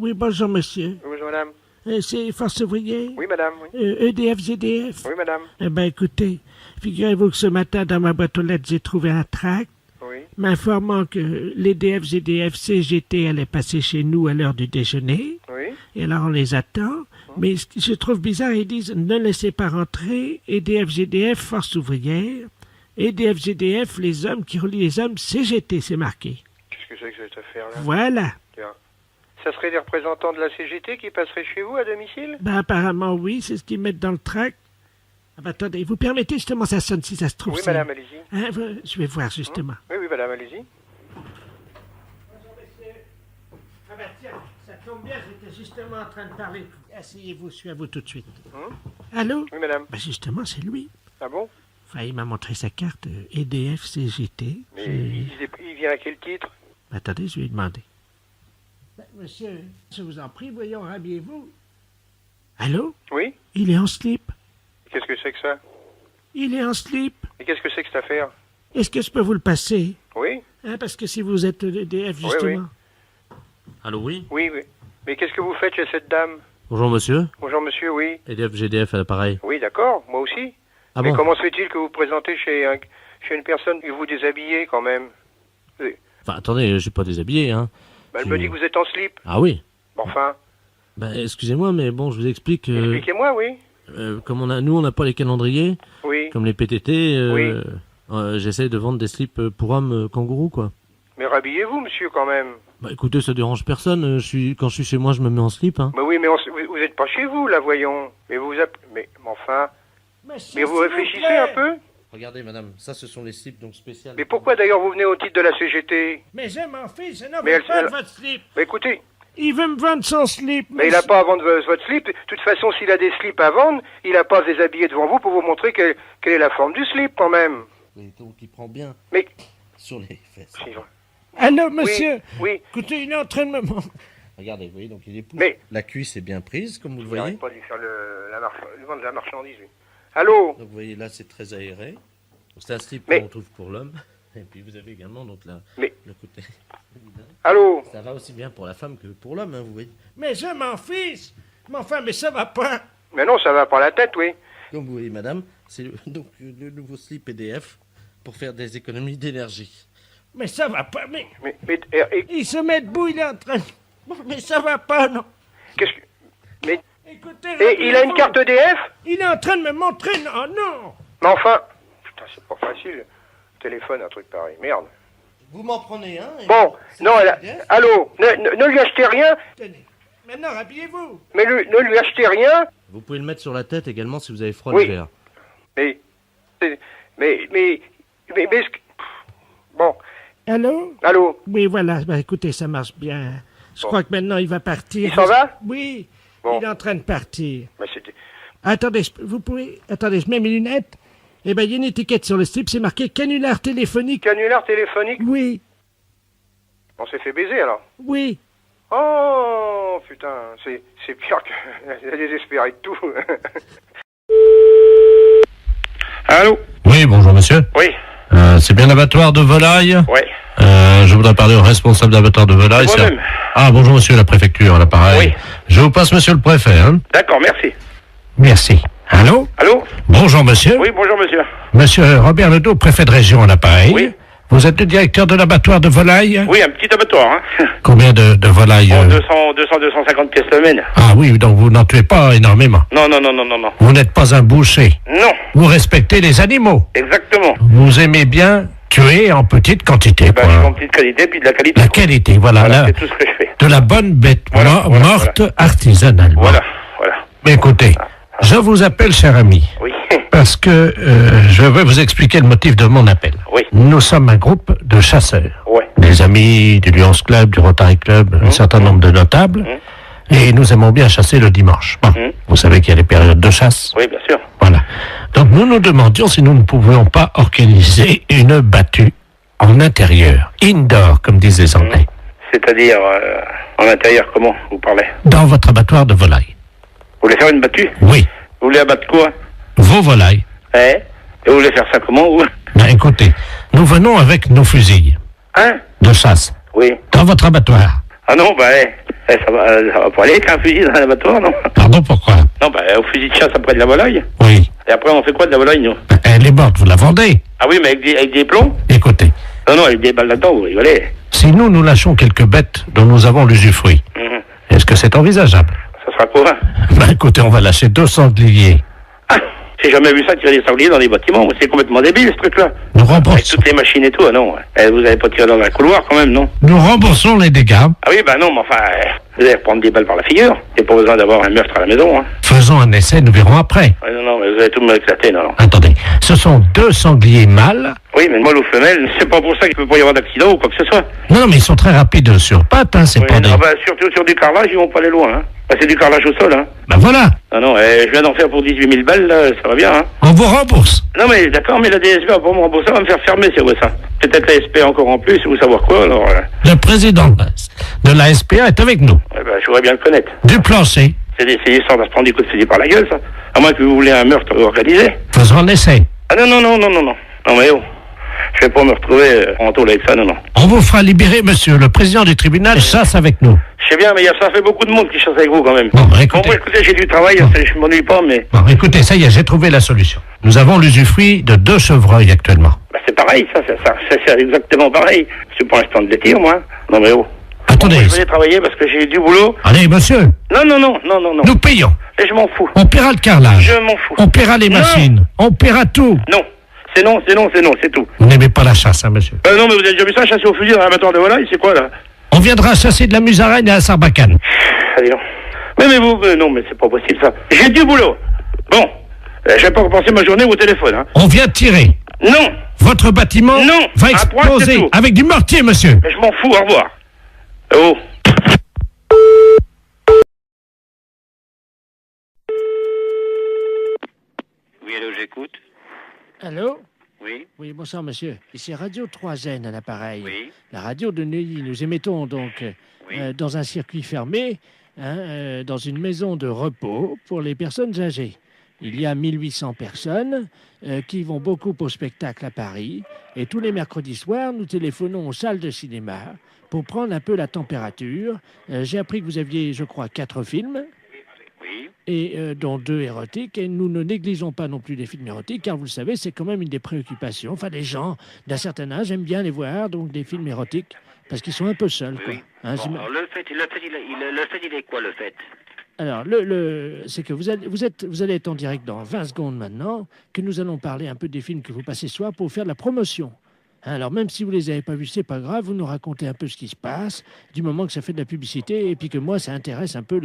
Oui, bonjour, monsieur. Bonjour, madame. C'est Force ouvrière? Oui, madame, oui. EDF-ZDF? Oui, madame. Eh ben, écoutez, figurez-vous que ce matin, dans ma boîte aux lettres, j'ai trouvé un tract Oui. m'informant que l'EDF-ZDF CGT allait passer chez nous à l'heure du déjeuner. Oui. Et alors, on les attend. Mais ce que je trouve bizarre, ils disent « Ne laissez pas rentrer EDF-ZDF, Force ouvrière. EDF-ZDF, les hommes qui relient les hommes, CGT », c'est marqué. Qu'est-ce que c'est que cette affaire-là? Voilà. Tiens. Ça serait des représentants de la CGT qui passeraient chez vous à domicile? Ben, apparemment, oui, c'est ce qu'ils mettent dans le tract. Ah ben, attendez, vous permettez justement, ça sonne si ça se trouve. Oui, c'est- madame, allez-y. Hein, je vais voir justement. Oui, oui, madame, allez-y. Bonjour, monsieur. Ah ben tiens, ça tombe bien, j'étais justement en train de parler. Asseyez-vous, je suis à vous tout de suite. Allô? Oui, madame. Ben justement, c'est lui. Ah bon? Enfin, il m'a montré sa carte EDF CGT. Mais il vient à quel titre? Attendez, je vais lui demander. Ben, monsieur, je vous en prie, voyons, habillez-vous. Allô? Oui? Il est en slip. Qu'est-ce que c'est que ça? Il est en slip. Et qu'est-ce que c'est que cette affaire? Est-ce que je peux vous le passer? Oui? Hein, parce que si vous êtes EDF, Oui, justement. oui. Allô, oui? Oui, oui. Mais qu'est-ce que vous faites chez cette dame? Bonjour, monsieur. Bonjour, monsieur, oui. EDF, GDF à l'appareil. Oui, d'accord, moi aussi. Ah Mais bon? comment se fait-il que vous vous présentez chez une personne qui vous déshabillez quand même? Oui. Enfin, attendez, je suis pas déshabillé, hein. Ben, elle me dit que vous êtes en slip. Ah oui? Bon, enfin, Ben, excusez-moi, mais bon, je vous explique. expliquez-moi, oui. Comme nous, on n'a pas les calendriers, Oui. comme les PTT, Oui. j'essaie de vendre des slips pour hommes kangourous, quoi. Mais rhabillez-vous, monsieur, quand même. Bah écoutez, ça dérange personne. Quand je suis chez moi, je me mets en slip, hein. Mais oui, mais vous êtes pas chez vous, là, voyons. Mais mais enfin, Monsieur, mais vous s'il réfléchissez plaît. un peu. Regardez, madame, ça, ce sont les slips donc spéciales. Mais pourquoi d'ailleurs vous venez au titre de la CGT? Mais je m'en fiche, je n'en Mais veux elle- pas de elle- votre slip. Mais écoutez, Il veut me vendre son slip. mais il n'a pas à vendre votre slip. De toute façon, s'il a des slips à vendre, il n'a pas à se déshabiller devant vous pour vous montrer quelle est la forme du slip, quand même. Oui, donc il prend bien Mais, sur les fesses. Allô, monsieur? oui. Écoutez, il est en train de me... Regardez, vous voyez, donc il est pousse. Mais- La cuisse est bien prise, comme vous le Il voyez. n'arrête pas de lui faire lui vendre de la marchandise, lui. Allô? Donc vous voyez, là, c'est très aéré. Donc, c'est un slip Mais- qu'on trouve pour l'homme. Et puis vous avez également donc Mais- le côté. Allô? Ça va aussi bien pour la femme que pour l'homme, hein, vous voyez. Mais je m'en fiche. Mais enfin, mais ça va pas. Mais non, ça va pas la tête, oui. Comme vous voyez, madame, c'est donc le nouveau slip EDF pour faire des économies d'énergie. Mais ça va pas, mais... Mais Il se met debout, il est en train... Bon, mais ça va pas, non. qu'est-ce que... Mais... Écoutez... Et il a une carte EDF? Il est en train de me montrer... Non, non. Mais enfin... Putain, c'est pas facile. Téléphone, un truc pareil. Merde. Vous m'en prenez un. Bon, non, allô, ne lui achetez rien, Tenez. Maintenant, habillez-vous. mais ne lui achetez rien. Vous pouvez le mettre sur la tête également si vous avez froid Oui. l'hiver. Mais, bon, Allô? allô, Oui, voilà. Ben, écoutez, ça marche bien. Je crois que maintenant, il va partir. il s'en va? Oui. Bon. Il est en train de partir. Mais c'était... Attendez, vous pouvez... Attendez, je mets mes lunettes. Eh ben, il y a une étiquette sur le slip, c'est marqué canular téléphonique. Canular téléphonique? Oui, On s'est fait baiser, alors. oui. Oh, putain, c'est pire que... Elle est désespérée de tout. Allô? Oui, bonjour monsieur. Oui, C'est bien l'abattoir de volaille. ouais. Je voudrais parler au responsable d'abattoir de volaille. C'est moi-même. Ah, bonjour monsieur la préfecture, à l'appareil. Oui. Je vous passe monsieur le préfet. Hein. D'accord, merci. Merci. Allô? Allô? Bonjour monsieur. Oui, bonjour, monsieur. Monsieur Robert Ledoux, préfet de région à l'appareil. Oui. Vous êtes le directeur de l'abattoir de volailles? Oui, un petit abattoir, hein. Combien de volailles? 250 pièces semaine. Ah oui, donc vous n'en tuez pas énormément. Non. Vous n'êtes pas un boucher. Non, Vous respectez les animaux. exactement. Vous aimez bien tuer en petite quantité. Ben, je suis en petite qualité, puis de la qualité. La qualité, voilà. Voilà, là, c'est tout ce que je fais. de la bonne bête Voilà, voilà, morte artisanalement. Voilà. Mais écoutez, je vous appelle, cher ami, Oui. parce que je vais vous expliquer le motif de mon appel. Oui. Nous sommes un groupe de chasseurs. Ouais. Des amis du Lions Club, du Rotary Club, un certain nombre de notables. Et nous aimons bien chasser le dimanche. Bon, vous savez qu'il y a les périodes de chasse. Oui, bien sûr. Voilà. Donc nous nous demandions si nous ne pouvions pas organiser une battue en intérieur, indoor, comme disent les Anglais, C'est-à-dire, en intérieur, comment vous parlez? dans votre abattoir de volailles. Vous voulez faire une battue? Oui, Vous voulez abattre quoi? vos volailles. Et vous voulez faire ça comment, vous? Ben, écoutez, nous venons avec nos fusils Hein? de chasse Oui. dans votre abattoir. Ah non, bah, Ça va pas aller avec un fusil dans un abattoir, non? Pardon, pourquoi? Non, au fusil de chasse après de la volaille. Oui. Et après, on fait quoi de la volaille, nous? Elle est morte, vous la vendez? Ah oui, mais avec des plombs? Écoutez, Non, avec des balles là-dedans, vous rigolez. si nous lâchons quelques bêtes dont nous avons l'usufruit, Mhm. est-ce que c'est envisageable? Ça sera quoi, hein? Ben écoutez, on va lâcher 2 sangliers. Ah, j'ai jamais vu ça, tirer des sangliers dans des bâtiments. C'est complètement débile, ce truc-là. Nous Avec remboursons, toutes les machines et tout, ah non. Vous avez pas tiré dans un couloir, quand même, non? nous remboursons les dégâts. Ah oui, non, mais enfin, vous allez reprendre des balles par la figure. Il n'y a pas besoin d'avoir un meurtre à la maison, hein. Faisons un essai, nous verrons après. Ouais, non, mais vous allez tout me éclater, non. Attendez, ce sont 2 sangliers mâles. Oui, mais mâle ou femelle, c'est pas pour ça qu'il peut pas y avoir d'accident ou quoi que ce soit. Non, mais ils sont très rapides sur pattes, hein, c'est Oui, pas des... non, surtout sur du carrelage, ils vont pas aller loin, hein. C'est du carrelage au sol, hein. Ben voilà, Ah non, je viens d'en faire pour 18 000 balles, là, ça va bien, hein. on vous rembourse. Non, mais d'accord, mais la DSV va pas me rembourser, va me faire fermer, c'est où ça? Peut-être la SP encore en plus, ou savoir quoi, alors. Le président de la SPA est avec nous. Ouais, je voudrais bien le connaître. Du plancher, C'est des histoires de se prendre des coups de fusil par la gueule, ça. À moins que vous voulez un meurtre organisé. faisons un essai. Ah non. Non, mais oh. Je vais pas me retrouver en tôle avec ça, non. On vous fera libérer, monsieur. Le président du tribunal chasse avec nous. Je sais bien, mais ça fait beaucoup de monde qui chasse avec vous, quand même. Bon, Bon, écoutez, moi, écoutez, j'ai du travail, je m'ennuie pas, mais... écoutez, ça y est, j'ai trouvé la solution. Nous avons l'usufruit de 2 chevreuils actuellement. C'est pareil, c'est exactement pareil. C'est pour l'instant de les tirs, moi. Non, mais oh. Attendez. Bon, je vais aller travailler parce que j'ai du boulot. Allez, monsieur, Non. nous payons. Et je m'en fous. On paiera le carrelage. Je m'en fous. On paiera les Non. machines. On paiera tout. Non. C'est tout. Vous n'aimez pas la chasse, hein, monsieur? Non, mais vous avez déjà vu ça, chasser au fusil dans l'abattoir de volaille, c'est quoi, là? On viendra chasser de la musaraigne à la Sarbacane. Allez, non. Mais vous, non, mais c'est pas possible, ça. J'ai du boulot. Bon. Je vais pas repenser ma journée au téléphone, hein. On vient tirer. Non. Votre bâtiment Non. va À droite, c'est exploser tout. avec du mortier, monsieur. Je m'en fous, au revoir. Oh. Oui, allô, j'écoute. Allô? Oui, Oui, bonsoir, monsieur. Ici Radio 3N à l'appareil. oui, La radio de Neuilly. Nous émettons donc oui. dans un circuit fermé, dans une maison de repos pour les personnes âgées. Il y a 1800 personnes qui vont beaucoup au spectacle à Paris. Et tous les mercredis soirs, nous téléphonons aux salles de cinéma pour prendre un peu la température. J'ai appris que vous aviez, je crois, 4 films. Oui. Et dont 2 érotiques, et nous ne négligeons pas non plus les films érotiques, car vous le savez, c'est quand même une des préoccupations. Enfin, les gens d'un certain âge aiment bien les voir, donc des films érotiques, parce qu'ils sont un peu seuls, quoi. Oui. Hein, Bon, alors, le fait, il est quoi, le fait? alors, c'est que vous allez être en direct dans 20 secondes maintenant, que nous allons parler un peu des films que vous passez ce soir pour faire de la promotion. Hein, alors, même si vous les avez pas vus, c'est pas grave, vous nous racontez un peu ce qui se passe, du moment que ça fait de la publicité, et puis que moi, ça intéresse un peu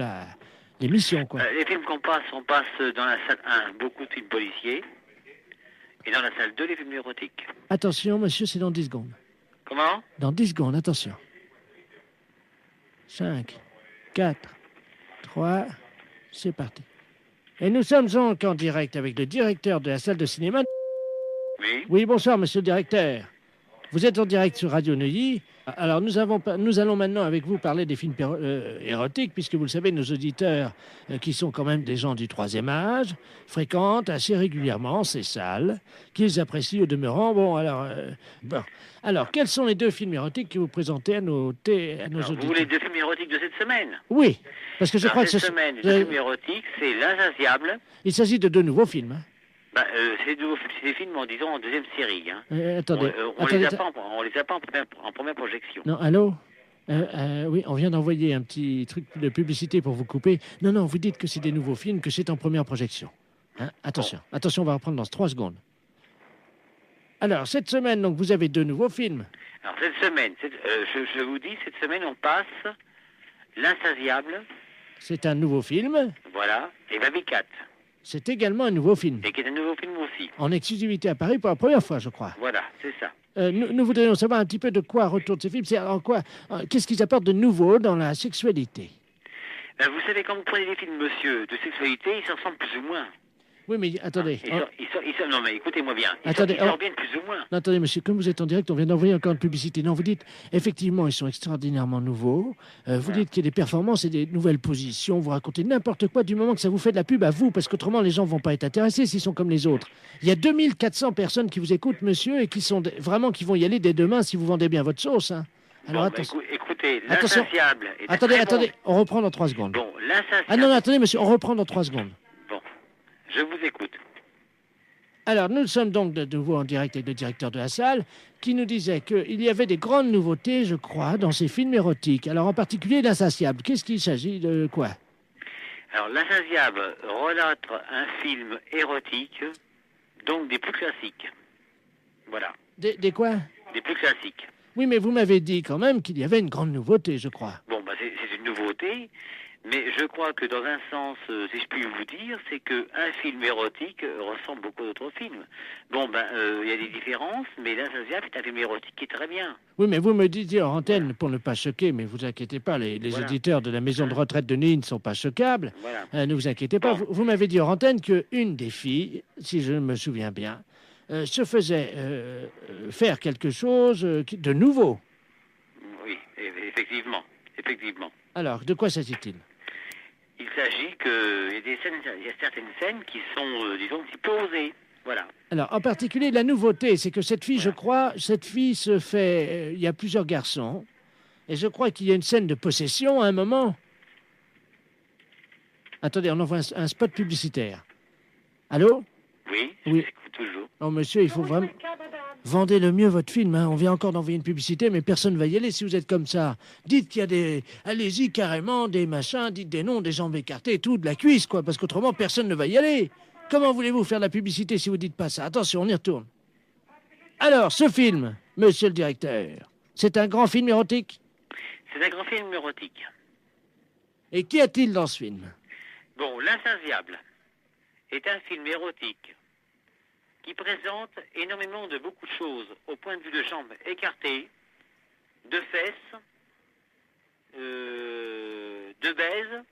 l'émission, quoi. Les films on passe dans la salle 1, beaucoup de films policiers. Et dans la salle 2, les films érotiques. Attention, monsieur, c'est dans 10 secondes. Comment? Dans 10 secondes, attention. 5, 4, 3, c'est parti. Et nous sommes donc en direct avec le directeur de la salle de cinéma. Oui. Oui, bonsoir, monsieur le directeur. Vous êtes en direct sur Radio Neuilly. Alors, nous allons maintenant avec vous parler des films érotiques, puisque vous le savez, nos auditeurs, qui sont quand même des gens du 3e âge, fréquentent assez régulièrement ces salles, qu'ils apprécient au demeurant. Bon, alors, quels sont les 2 films érotiques que vous présentez à nos Alors, auditeurs? vous voulez 2 films érotiques de cette semaine? Oui, parce que je crois que cette semaine, le film érotique, c'est L'Insatiable. il s'agit de 2 nouveaux films. Hein. C'est des films, disons, en deuxième série. Hein. Attendez, On les a pas en première projection. Non, allô? Oui, on vient d'envoyer un petit truc de publicité pour vous couper. Non, vous dites que c'est des nouveaux films, que c'est en première projection. Hein? Attention, attention, on va reprendre dans 3 secondes. Alors, cette semaine, donc, vous avez 2 nouveaux films. Alors, cette semaine, je vous dis, cette semaine, on passe L'Insatiable, C'est un nouveau film. voilà, et Baby Cat, C'est également un nouveau film. et qui est un nouveau film aussi. En exclusivité à Paris pour la première fois, je crois. Voilà, c'est ça. Nous voudrions savoir un petit peu de quoi retournent ces films. C'est en quoi, qu'est-ce qu'ils apportent de nouveau dans la sexualité? Vous savez, quand vous prenez des films, monsieur, de sexualité, ils s'en ressemblent plus ou moins. Oui, mais attendez. Non, mais écoutez-moi bien. Ils Attendez, s'en reviennent plus ou moins. Non, attendez, monsieur, comme vous êtes en direct, on vient d'envoyer encore une publicité. Non, vous dites, effectivement, ils sont extraordinairement nouveaux. Vous dites qu'il y a des performances et des nouvelles positions. Vous racontez n'importe quoi du moment que ça vous fait de la pub à vous, parce qu'autrement, les gens vont pas être intéressés s'ils sont comme les autres. Il y a 2400 personnes qui vous écoutent, monsieur, et qui sont vraiment qui vont y aller dès demain si vous vendez bien votre sauce. Hein. Alors, Bon, attention. écoutez, écoutez, Attention. l'insatiable est un Attendez, très attendez, on reprend dans 3 secondes. Bon, l'insatiable... Ah non, non, attendez, monsieur, on reprend dans 3 secondes. Bon, je vous écoute. Alors, nous sommes donc de nouveau en direct avec le directeur de la salle, qui nous disait qu'il y avait des grandes nouveautés, je crois, dans ces films érotiques. Alors, en particulier, l'Insatiable. Qu'est-ce qu'il s'agit de quoi? Alors, l'insatiable relate un film érotique, donc des plus classiques. Voilà, Des quoi? des plus classiques. Oui, mais vous m'avez dit quand même qu'il y avait une grande nouveauté, je crois. Bon, bah, c'est une nouveauté, mais je crois que dans un sens, si je puis vous dire, c'est qu'un film érotique ressemble beaucoup à d'autres films. Bon, ben, il y a des différences, mais l'insatiable est un film érotique qui est très bien. Oui, mais vous me disiez en antenne, pour ne pas choquer, mais vous inquiétez pas, les Voilà. auditeurs de la maison de retraite de Neuilly ne sont pas choquables. Voilà. Ne vous inquiétez pas. Bon. Vous m'avez dit en antenne qu'une des filles, si je me souviens bien, se faisait faire quelque chose de nouveau. Oui, effectivement, effectivement. Alors, de quoi s'agit-il? Il s'agit qu'il y a certaines scènes qui sont, disons, un petit peu osées. Voilà. Alors, en particulier, la nouveauté, c'est que cette fille, je crois, cette fille se fait... il y a plusieurs garçons, et je crois qu'il y a une scène de possession à un moment. Attendez, on envoie un spot publicitaire. Allô? Oui, je Oui. vous écoute toujours. Non, monsieur, il faut vraiment... Vendez le mieux votre film, hein. On vient encore d'envoyer une publicité, mais personne ne va y aller si vous êtes comme ça. Dites qu'il y a des... Allez-y carrément, des machins, dites des noms, des jambes écartées, tout, de la cuisse, quoi, parce qu'autrement, personne ne va y aller. Comment voulez-vous faire de la publicité si vous dites pas ça? Attention, on y retourne. Alors, ce film, monsieur le directeur, c'est un grand film érotique? C'est un grand film érotique. Et qu'y a-t-il dans ce film? Bon, L'Insatiable est un film érotique qui présente énormément de beaucoup de choses au point de vue de jambes écartées, de fesses, de baises,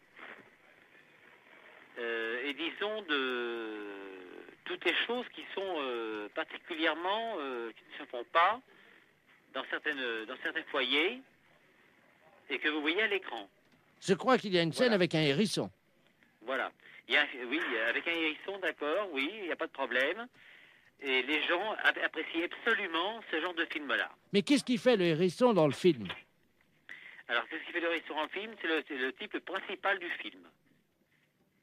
et disons de toutes les choses qui sont particulièrement, qui ne se font pas dans certains foyers et que vous voyez à l'écran. Je crois qu'il y a une scène Voilà. avec un hérisson. Voilà. Oui, avec un hérisson, d'accord, oui, il n'y a pas de problème. Et les gens apprécient absolument ce genre de film-là. Mais qu'est-ce qui fait le hérisson dans le film? Alors, qu'est-ce qui fait le hérisson en film? C'est le type principal du film.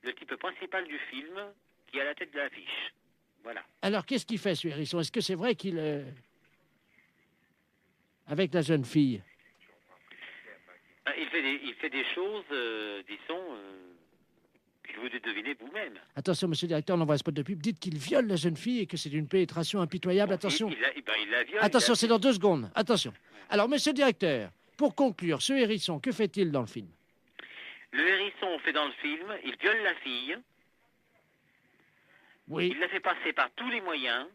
Le type principal du film qui est à la tête de l'affiche. Voilà. Alors, qu'est-ce qu'il fait, ce hérisson? Est-ce que c'est vrai qu'il... Avec la jeune fille? Il fait des choses, disons, que vous devinez vous-même. Attention, monsieur le directeur, on envoie un spot de pub. Dites qu'il viole la jeune fille et que c'est d'une pénétration impitoyable. Attention. Il la viole. Attention, c'est dans 2 secondes. Attention. Alors, monsieur le directeur, pour conclure, ce hérisson, que fait-il dans le film? Le hérisson fait dans le film, il viole la fille, Oui. il la fait passer par tous les moyens,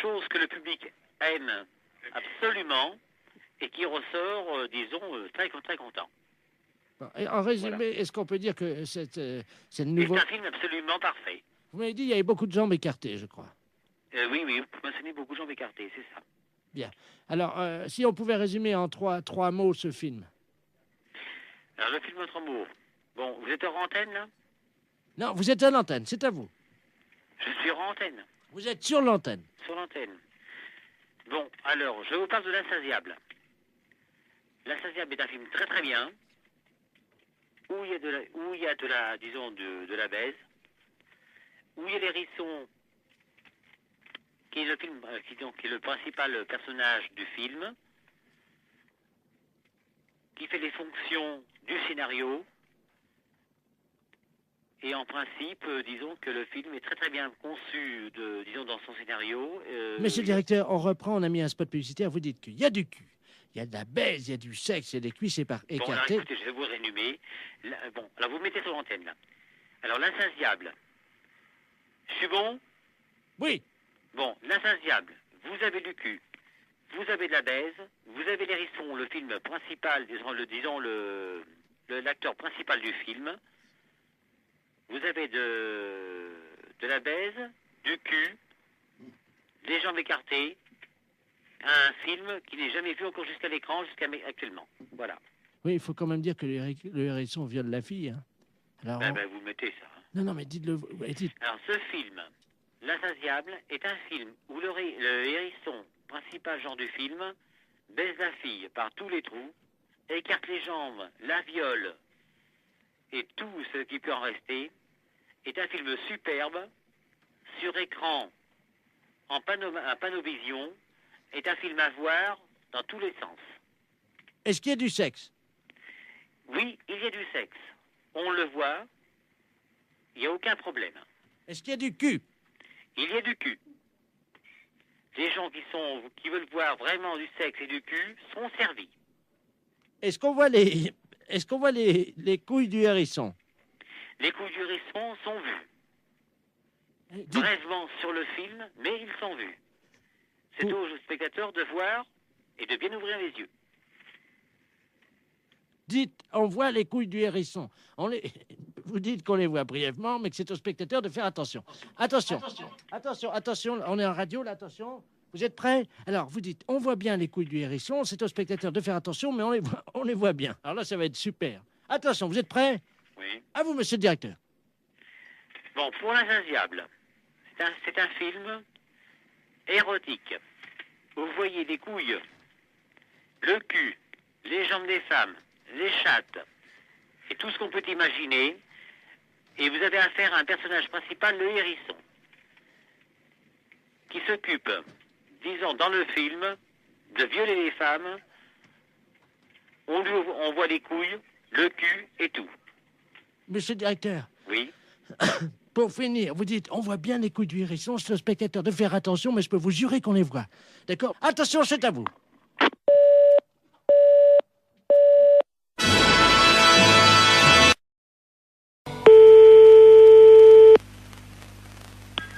chose que le public aime absolument et qui ressort, disons, très content. Et en résumé, Voilà. est-ce qu'on peut dire que c'est le C'est nouveau... un film absolument parfait. Vous m'avez dit qu'il y avait beaucoup de jambes écartées, je crois. Oui, vous mentionnez beaucoup de jambes écartées, c'est ça. Bien. Alors, si on pouvait résumer en trois mots ce film. Alors, le film Notre Amour. Bon, vous êtes hors antenne, là? Non, vous êtes à l'antenne, c'est à vous. Je suis hors antenne, Vous êtes sur l'antenne. sur l'antenne. Bon, alors, je vous parle de L'Insatiable. L'Insatiable est un film très très bien, où il y a de la, disons, de la baise, où il y a l'hérisson, qui est qui est le principal personnage du film, qui fait les fonctions du scénario, et en principe, disons que le film est très très bien conçu, disons, dans son scénario. Monsieur le directeur, on reprend, on a mis un spot publicitaire, vous dites qu'il y a du cul, il y a de la baise, il y a du sexe, il y a des cuisses Bon, alors écartées. écoutez, je vais vous résumer. Bon, alors vous mettez sur l'antenne, là. Alors, L'Insatiable. Je suis bon? Oui. Bon, L'Insatiable, vous avez du cul, vous avez de la baise, vous avez l'hérisson, le film principal, disons l'acteur principal du film. Vous avez de la baise, du cul, les jambes écartées, un film qui n'est jamais vu encore jusqu'à l'écran, actuellement. Voilà. Oui, il faut quand même dire que le hérisson viole la fille. Hein. Alors, Vous mettez ça. Hein. Non, mais dites-le. Dites. Alors, ce film, L'Insatiable, est un film où le hérisson, principal genre du film, baise la fille par tous les trous, écarte les jambes, la viole et tout ce qui peut en rester, est un film superbe, sur écran, en panovision, est un film à voir dans tous les sens. Est-ce qu'il y a du sexe? Oui, il y a du sexe. On le voit, il n'y a aucun problème. Est-ce qu'il y a du cul? Il y a du cul. Les gens qui veulent voir vraiment du sexe et du cul sont servis. Est-ce qu'on voit les couilles du hérisson? Les couilles du hérisson sont vues. Dites, Brèvement sur le film, mais ils sont vus. C'est aux spectateurs de voir et de bien ouvrir les yeux. on voit les couilles du hérisson. Vous dites qu'on les voit brièvement, mais que c'est aux spectateurs de faire attention. Attention, on est en radio, là, attention. Vous êtes prêts? Alors, vous dites, on voit bien les couilles du hérisson, c'est aux spectateurs de faire attention, mais on les voit bien. Alors là, ça va être super. Attention, vous êtes prêts? Oui. À vous, monsieur le directeur. Bon, pour l'insatiable, c'est un film érotique. Vous voyez les couilles, le cul, les jambes des femmes, les chattes, et tout ce qu'on peut imaginer. Et vous avez affaire à un personnage principal, le hérisson, qui s'occupe, disons, dans le film, de violer les femmes. On voit les couilles, le cul et tout. Monsieur le directeur. Oui. Pour finir, vous dites, on voit bien les couilles du hérisson, c'est au spectateur de faire attention, mais je peux vous jurer qu'on les voit. D'accord? Attention, c'est à vous.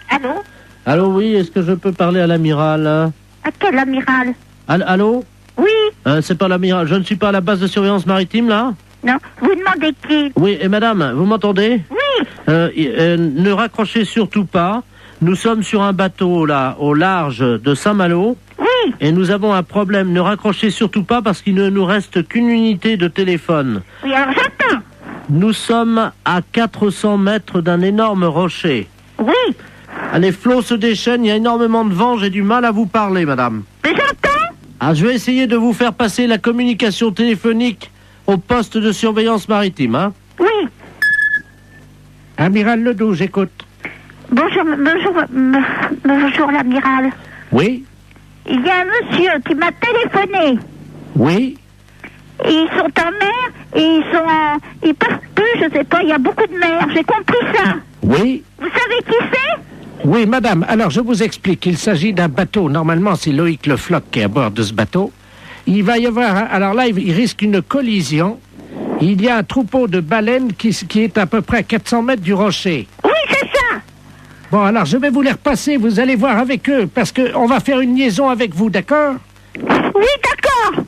Allô? Allô, oui, est-ce que je peux parler à l'amiral? À quel amiral? Allô? Oui. C'est pas l'amiral, je ne suis pas à la base de surveillance maritime, là? Non, vous demandez qui? Oui, et madame, vous m'entendez? Oui. Ne raccrochez surtout pas. Nous sommes sur un bateau, là, au large de Saint-Malo. Oui. Et nous avons un problème. Ne raccrochez surtout pas parce qu'il ne nous reste qu'une unité de téléphone. Oui, alors j'entends. Nous sommes à 400 mètres d'un énorme rocher. Oui. Les flots se déchaînent, il y a énormément de vent, j'ai du mal à vous parler, madame. Mais j'entends. Ah, je vais essayer de vous faire passer la communication téléphonique au poste de surveillance maritime, hein? Oui. Amiral Ledoux, j'écoute. Bonjour l'amiral. Oui? Il y a un monsieur qui m'a téléphoné. Oui? Et ils sont en mer et ils passent plus, je sais pas, il y a beaucoup de mer, j'ai compris ça. Oui? Vous savez qui c'est? Oui, madame, alors je vous explique. Il s'agit d'un bateau. Normalement, c'est Loïc Le Floch qui est à bord de ce bateau. Il va y avoir... Alors là, il risque une collision. Il y a un troupeau de baleines qui est à peu près à 400 mètres du rocher. Oui, c'est ça. Bon, alors je vais vous les repasser. Vous allez voir avec eux, parce qu'on va faire une liaison avec vous, d'accord? Oui, d'accord.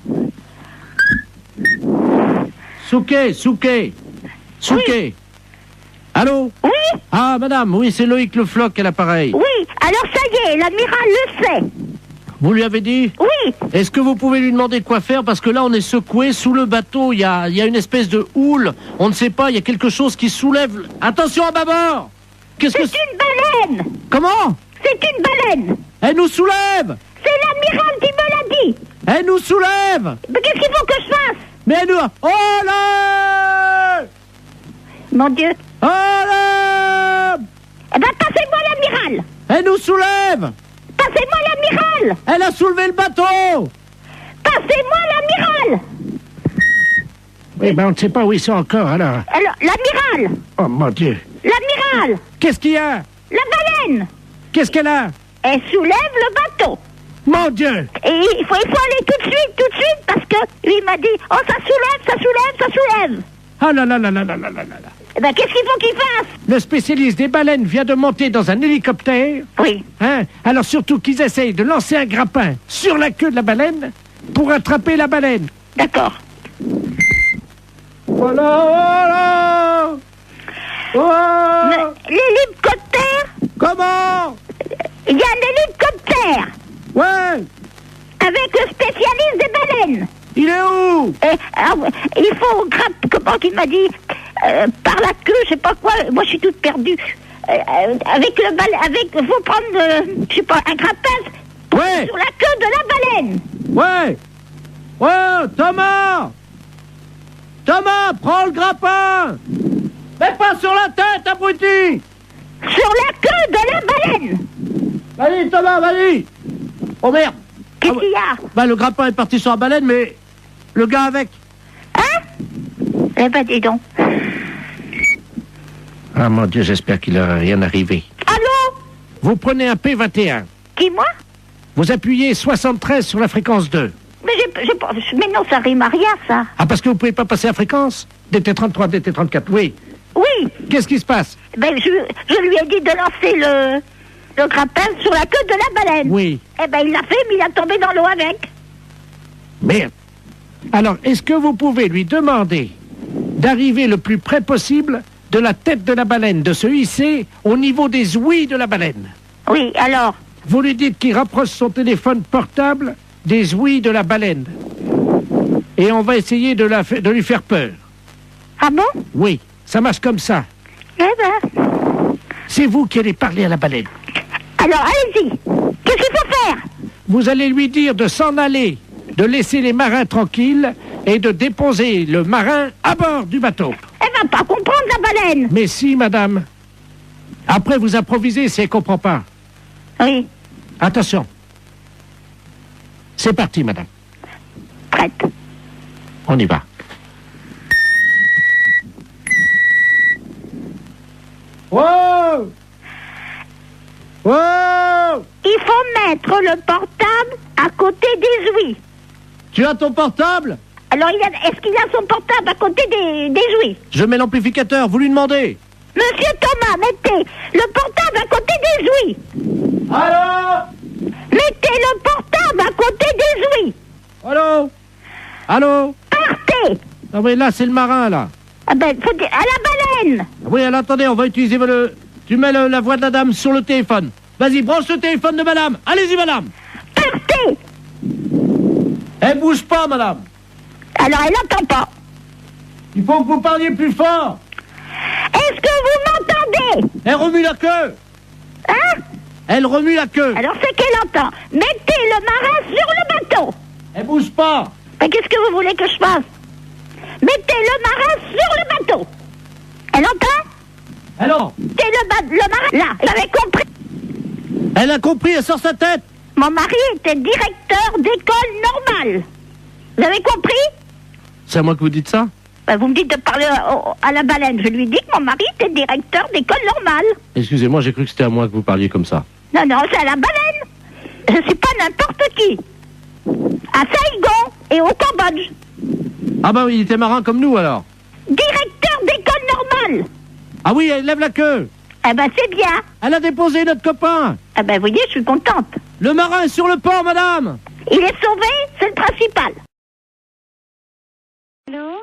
Souquet. Oui. Allô? Oui. Ah, madame, oui, c'est Loïc Le Floch à l'appareil. Oui, alors ça y est, l'amiral le sait. Vous lui avez dit? Oui. Est-ce que vous pouvez lui demander quoi faire? Parce que là, on est secoué sous le bateau. Il y a une espèce de houle. On ne sait pas, il y a quelque chose qui soulève. Attention à bâbord! Qu'est-ce que C'est une baleine. Comment? C'est une baleine. Elle nous soulève! C'est l'amiral qui me l'a dit. Elle nous soulève! Mais qu'est-ce qu'il faut que je fasse? Mais elle nous... Oh là! Mon Dieu. Oh là! Eh ben, passez-moi l'amiral. Elle nous soulève! Passez-moi l'amiral. Elle a soulevé le bateau! Passez-moi l'amiral. Oui, ben on ne sait pas où ils sont encore, alors. Alors, l'amiral. Oh, mon Dieu. L'amiral. Qu'est-ce qu'il y a? La baleine. Qu'est-ce qu'elle a? Elle soulève le bateau. Mon Dieu! Et il faut aller tout de suite, parce que lui m'a dit, oh, ça soulève. Ah là là là là là là là là. Eh ben, qu'est-ce qu'il faut qu'il fasse? Le spécialiste des baleines vient de monter dans un hélicoptère. Oui. Hein? Alors surtout qu'ils essayent de lancer un grappin sur la queue de la baleine pour attraper la baleine. D'accord. Voilà! Oh! L'hélicoptère? Comment? Il y a un hélicoptère Ouais! avec le spécialiste des baleines. Il est où? Et, il faut comment qu'il m'a dit, par la queue, je sais pas quoi, moi je suis toute perdue. Avec le baleine, faut prendre, je sais pas, un grappin Ouais! sur la queue de la baleine. Ouais! Oh, Thomas! Thomas, prends le grappin! Mais pas sur la tête, abruti! Sur la queue de la baleine. Vas-y, Thomas, vas-y! Oh merde! Qu'est-ce qu'il y a? Bah, le grappin est parti sur la baleine, mais le gars avec. Hein? Eh ben, dis donc. Ah mon Dieu, j'espère qu'il n'aura rien arrivé. Allô? Vous prenez un P21. Qui, moi? Vous appuyez 73 sur la fréquence 2. Mais mais non, ça rime à rien, ça. Ah, parce que vous pouvez pas passer la fréquence? DT33, DT34, oui. Oui. Qu'est-ce qui se passe? Ben, je lui ai dit de lancer le grappin sur la queue de la baleine. Oui. Eh ben, il l'a fait, mais il a tombé dans l'eau avec. Merde. Alors, est-ce que vous pouvez lui demander d'arriver le plus près possible de la tête de la baleine, de se hisser au niveau des ouïes de la baleine? Oui, alors? Vous lui dites qu'il rapproche son téléphone portable des ouïes de la baleine. Et on va essayer de lui faire peur. Ah bon? Oui, ça marche comme ça. Eh ben... C'est vous qui allez parler à la baleine. Alors, allez-y. Qu'est-ce qu'il faut faire? Vous allez lui dire de s'en aller, de laisser les marins tranquilles et de déposer le marin à bord du bateau. Elle va pas comprendre, la baleine. Mais si, madame. Après, vous improvisez si elle comprend pas. Oui, Attention. C'est parti, madame. prête. On y va. Wow! Wow! Il faut mettre le portable à côté des ouïes. Tu as ton portable? Alors, est-ce qu'il a son portable à côté des ouïes? Je mets l'amplificateur, vous lui demandez. Monsieur Thomas, mettez le portable à côté des ouïes. Allô? Mettez le portable à côté des ouïes. Allô? Allô? Partez. Ah oui, là, c'est le marin, là. Ah ben, faut dire, à la baleine. Oui, alors attendez, on va utiliser Tu mets la voix de la dame sur le téléphone. Vas-y, branche le téléphone de madame. Allez-y, madame. Partez. Elle bouge pas, madame. Alors, elle n'entend pas. Il faut que vous parliez plus fort. Est-ce que vous m'entendez? Elle remue la queue. Hein? Elle remue la queue. Alors, c'est qu'elle entend. Mettez le marin sur le bateau. Elle bouge pas. Mais qu'est-ce que vous voulez que je fasse? Mettez le marin sur le bateau. Elle entend? Alors, Mettez le marin là. Vous avez compris? elle a compris, elle sort sa tête. Mon mari était directeur d'école normale. Vous avez compris? C'est à moi que vous dites ça? Ben, vous me dites de parler à la baleine. Je lui dis que mon mari était directeur d'école normale. Excusez-moi, j'ai cru que c'était à moi que vous parliez comme ça. Non, non, c'est à la baleine. Je suis pas n'importe qui. À Saigon et au Cambodge. Ah bah oui, il était marin comme nous, alors. Directeur d'école normale. Ah oui, elle lève la queue. Eh ben, c'est bien. Elle a déposé notre copain. Eh ben, vous voyez, je suis contente. Le marin est sur le port, madame. Il est sauvé, c'est le principal. Allô?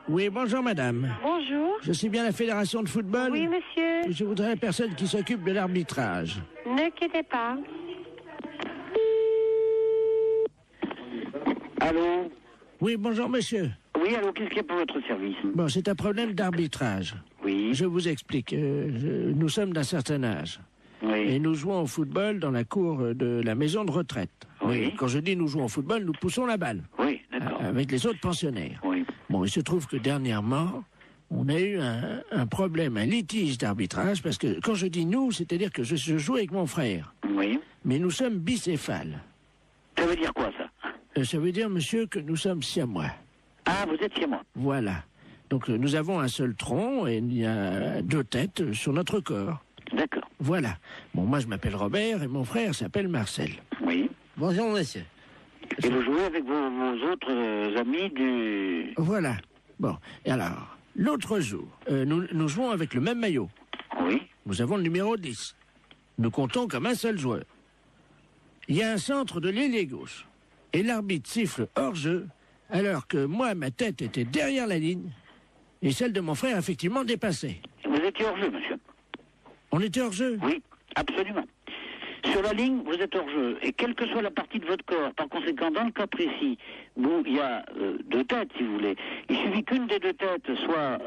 Oui, bonjour, madame. Bonjour. Je suis bien la fédération de football. Oui, monsieur. Je voudrais la personne qui s'occupe de l'arbitrage. Ne quittez pas. Allô? Oui, bonjour, monsieur. Oui, allô, qu'est-ce qu'il y a pour votre service? Bon, c'est un problème d'arbitrage. Oui. Je vous explique. Nous sommes d'un certain âge. Et Oui. nous jouons au football dans la cour de la maison de retraite. Oui. Et quand je dis nous jouons au football, nous poussons la balle. Oui, d'accord. Avec les autres pensionnaires. Oui. Bon, il se trouve que dernièrement, on a eu un problème, un litige d'arbitrage, parce que quand je dis nous, c'est-à-dire que je joue avec mon frère. Oui. Mais nous sommes bicéphales. Ça veut dire quoi, ça? Ça veut dire, monsieur, que nous sommes siamois. Ah, vous êtes chez moi. Voilà. Donc nous avons un seul tronc et il y a 2 têtes sur notre corps. D'accord. Voilà. Bon, moi je m'appelle Robert et mon frère s'appelle Marcel. Oui. Bonjour, monsieur. Et vous jouez avec vos autres amis du... Voilà. Bon, et alors, l'autre jour, nous jouons avec le même maillot. Oui. Nous avons le numéro 10. Nous comptons comme un seul joueur. Il y a un centre de l'ailier gauche. Et l'arbitre siffle hors-jeu, alors que moi, ma tête était derrière la ligne, et celle de mon frère, effectivement, dépassait. Vous étiez hors jeu, monsieur? On était hors-jeu. Oui, absolument. Sur la ligne, vous êtes hors jeu. Et quelle que soit la partie de votre corps, par conséquent, dans le cas précis, où il y a 2 têtes, si vous voulez, il suffit qu'une des 2 têtes soit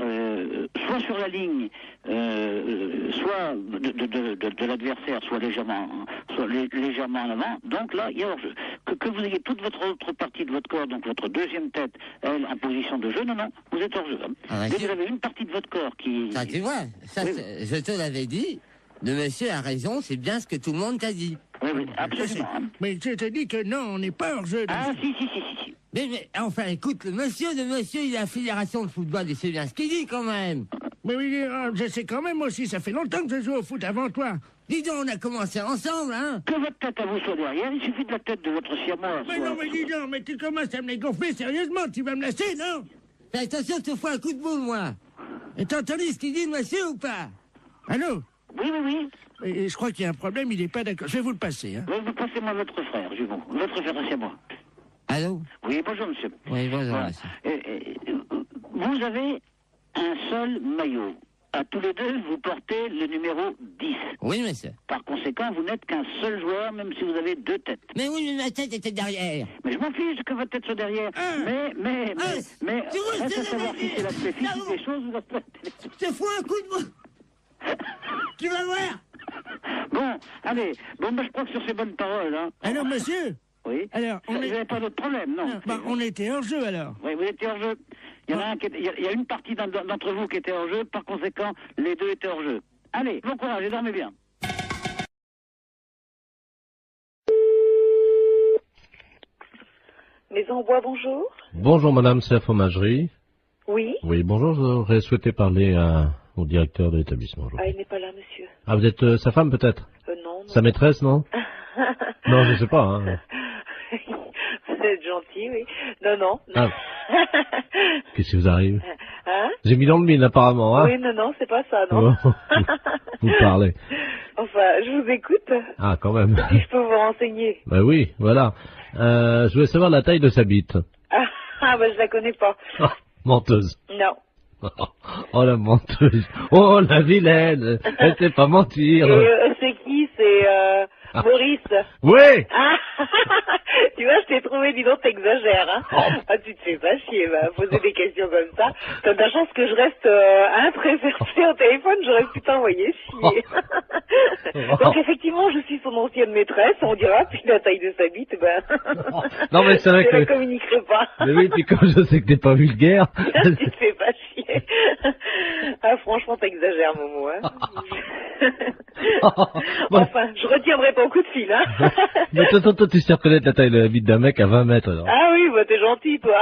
sur la ligne, soit de l'adversaire, soit légèrement en avant. Donc là, il y a hors jeu. que vous ayez toute votre autre partie de votre corps, donc votre deuxième tête, elle, en position de jeu, non, vous êtes hors jeu. Hein. Ah, Dès que vous avez une partie de votre corps qui... Ça, tu vois, ça, Oui. je te l'avais dit. Le monsieur a raison, c'est bien ce que tout le monde t'a dit. Oui, absolument. Hein. Mais je te dis que non, on n'est pas hors jeu. Ah, si. Mais enfin, écoute, le monsieur, il a la fédération de football, il sait bien ce qu'il dit quand même. Mais oui, je sais quand même aussi, ça fait longtemps que je joue au foot avant toi. Dis donc, on a commencé ensemble, hein. Que votre tête à vous soit derrière, il suffit de la tête de votre siamois. Mais non, mais dis donc, mais tu commences à me les gonfler sérieusement, tu vas me laisser, non? Fais attention, je te fous un coup de boule, moi. Et t'as entendu ce qu'il dit, le monsieur, ou pas? Allô? Oui. Et je crois qu'il y a un problème, il n'est pas d'accord. Je vais vous le passer, hein. Vous passez-moi votre frère, jumeau. Votre frère siamois. Allô? Oui, bonjour, monsieur. Oui, bonjour, Voilà. monsieur. Vous avez un seul maillot. À tous les deux, vous portez le numéro 10. Oui, monsieur. Par conséquent, vous n'êtes qu'un seul joueur, même si vous avez deux têtes. Mais oui, mais ma tête était derrière. Mais je m'en fiche que votre tête soit derrière. Mais, tu vois, reste c'est à savoir la si c'est l'aspect vérité. physique des choses ou l'aspect... Je te fous un coup de boule. Tu vas voir. Bon, allez. Bon, je crois que sur ces bonnes paroles, hein... Alors, monsieur? Oui. Alors, Vous n'avez pas d'autre problème, non? On était hors jeu, alors. Oui, vous étiez hors jeu. Il y a une partie d'entre vous qui était hors jeu, par conséquent, les deux étaient hors jeu. Allez, bon courage et dormez bien. Maison Bois, bonjour. Bonjour madame, c'est la fromagerie. Oui. Oui, bonjour, j'aurais souhaité parler au directeur de l'établissement. Ah, il n'est pas là, monsieur. Ah, vous êtes sa femme peut-être? Non. Sa maîtresse, non? Non, je sais pas. Hein. Vous êtes gentil, oui. Non. Ah. Qu'est-ce qui vous arrive? Hein? J'ai mis dans le mille apparemment, hein? Oui, non, c'est pas ça, non. Vous parlez. Enfin, je vous écoute. Ah, quand même. Si je peux vous renseigner. Ben oui, voilà. Je voulais savoir la taille de sa bite. Je la connais pas. Oh, menteuse. Non. Oh, la menteuse. Oh, la vilaine. Elle sait pas mentir. Et c'est qui? C'est Maurice. Oui. Ah, tu vois, je t'ai trouvé, dis donc, t'exagères, hein. Oh. Ah, tu te fais pas chier, poser des questions comme ça. T'as de la chance que je reste très versée au téléphone, j'aurais pu t'envoyer chier. Donc, effectivement, je suis son ancienne maîtresse, on dira, puis la taille de sa bite, Non, mais c'est vrai je que... la communiquerai pas. Mais oui, puis comme je sais que t'es pas vulgaire... Tu te fais pas chier. Ah, franchement, t'exagères, Momo, hein. Enfin, je retiendrai ton coup de fil, hein. Mais toi, tu sais reconnaître la taille de la bite d'un mec à 20 mètres, alors. Ah oui, t'es gentil, toi.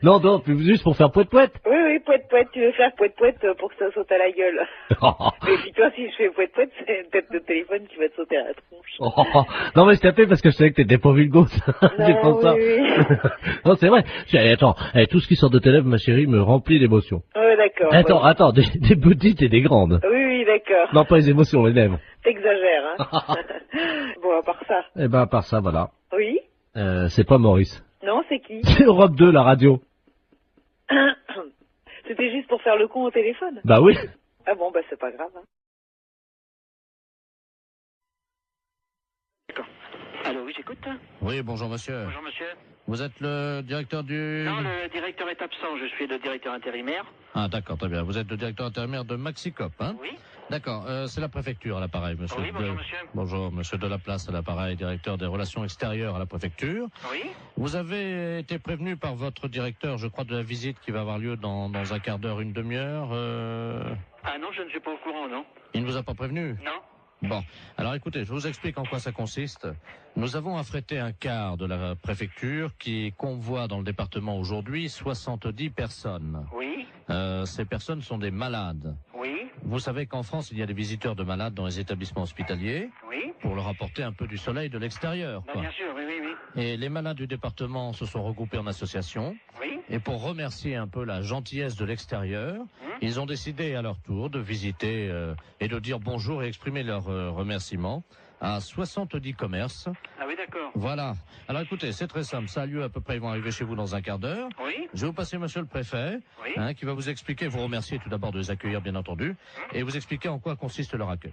Non, juste pour faire poète-poète. Oui, poète-poète, tu veux faire poète-poète pour que ça saute à la gueule. Et puis toi, si je fais poète-poète, c'est peut-être le téléphone qui va te sauter à la tronche. Non, mais je t'appelais parce que je savais que t'étais pas vulgose. C'est pour ça. Oui. Non, c'est vrai. Attends, tout ce qui sort de tes lèvres, ma chérie, me remplit d'émotions. Oui, d'accord. Attends, des petites et des grandes. Oui, d'accord. Non, pas les émotions, les lèvres. T'exagères, hein. Bon, à part ça. Eh ben, à part ça, voilà. Oui. C'est pas Maurice. Non, c'est qui? C'est Europe 2, la radio. C'était juste pour faire le con au téléphone? Bah oui. Ah bon, c'est pas grave, hein. Allô, oui, j'écoute. Oui, bonjour monsieur. Bonjour monsieur. Vous êtes le directeur du... Non, le directeur est absent, je suis le directeur intérimaire. Ah d'accord, très bien. Vous êtes le directeur intérimaire de Maxicop, hein? Oui. D'accord, c'est la préfecture à l'appareil, monsieur. Oui, bonjour monsieur. Bonjour, monsieur Delaplace à l'appareil, directeur des relations extérieures à la préfecture. Oui. Vous avez été prévenu par votre directeur, je crois, de la visite qui va avoir lieu dans un quart d'heure, une demi-heure. Ah non, je ne suis pas au courant, non. Il ne vous a pas prévenu? Non. Bon, alors écoutez, je vous explique en quoi ça consiste. Nous avons affrété un quart de la préfecture qui convoie dans le département aujourd'hui 70 personnes. Oui. Ces personnes sont des malades. Oui. Vous savez qu'en France, il y a des visiteurs de malades dans les établissements hospitaliers. Oui. Pour leur apporter un peu du soleil de l'extérieur. Bah, bien sûr, oui. Et les malades du département se sont regroupés en association. Oui. Et pour remercier un peu la gentillesse de l'extérieur, ils ont décidé à leur tour de visiter et de dire bonjour et exprimer leur remerciement à 70 commerces. Ah oui, d'accord. Voilà. Alors écoutez, c'est très simple. Ça a lieu à peu près, ils vont arriver chez vous dans un quart d'heure. Oui. Je vais vous passer monsieur le préfet, Oui. qui va vous expliquer, vous remercier tout d'abord de les accueillir, bien entendu, et vous expliquer en quoi consiste leur accueil.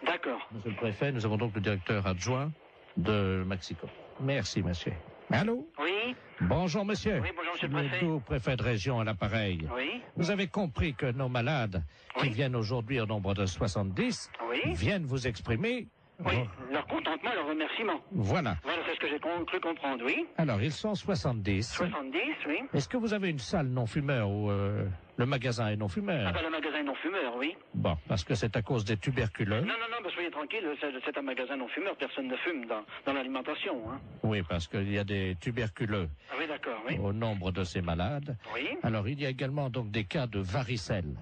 D'accord. Monsieur le préfet, nous avons donc le directeur adjoint de Maxicop. Merci, monsieur. Allô? Oui. Bonjour, monsieur. Oui, bonjour, monsieur le Le préfet. tout préfet de région à l'appareil. Oui. Vous avez compris que nos malades, qui viennent aujourd'hui au nombre de 70, Oui. viennent vous exprimer Oui, leur contentement, leur remerciement. Voilà. Voilà, c'est ce que j'ai cru comprendre, oui. Alors, ils sont 70. 70, oui. Est-ce que vous avez une salle non-fumeur ou le magasin est non-fumeur? Ah ben, le magasin non-fumeur, oui. Bon, parce que c'est à cause des tuberculeux. Non, soyez tranquille, c'est un magasin non-fumeur, personne ne fume dans l'alimentation, hein. Oui, parce qu'il y a des tuberculeux. Ah oui, d'accord, oui. Au nombre de ces malades. Oui. Alors, il y a également donc des cas de varicelle.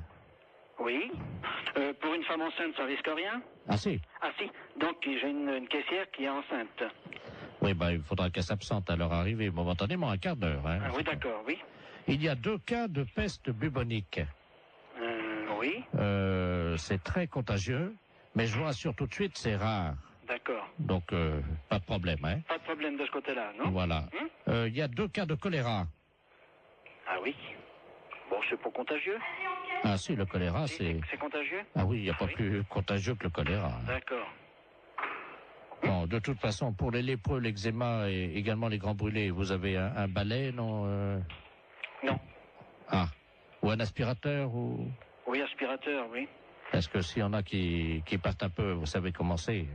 Oui. Pour une femme enceinte, ça risque rien? Ah si. Ah si. Donc j'ai une caissière qui est enceinte. Oui, il faudra qu'elle s'absente à leur arrivée momentanément, un quart d'heure. Hein, ah oui, d'accord, oui. Il y a 2 cas de peste bubonique. Oui. C'est très contagieux, mais je vous rassure tout de suite, c'est rare. D'accord. Donc, pas de problème, hein. Pas de problème de ce côté-là, non? Voilà. Il y a 2 cas de choléra. Ah oui. Bon, c'est pas contagieux. Ah si, le choléra, c'est... C'est contagieux? Ah oui, il n'y a pas plus contagieux que le choléra. D'accord. Bon, de toute façon, pour les lépreux, l'eczéma et également les grands brûlés, vous avez un balai, non Non. Ah. Ou un aspirateur ou... Oui, aspirateur, oui. Parce que s'il y en a qui partent un peu, vous savez comment c'est.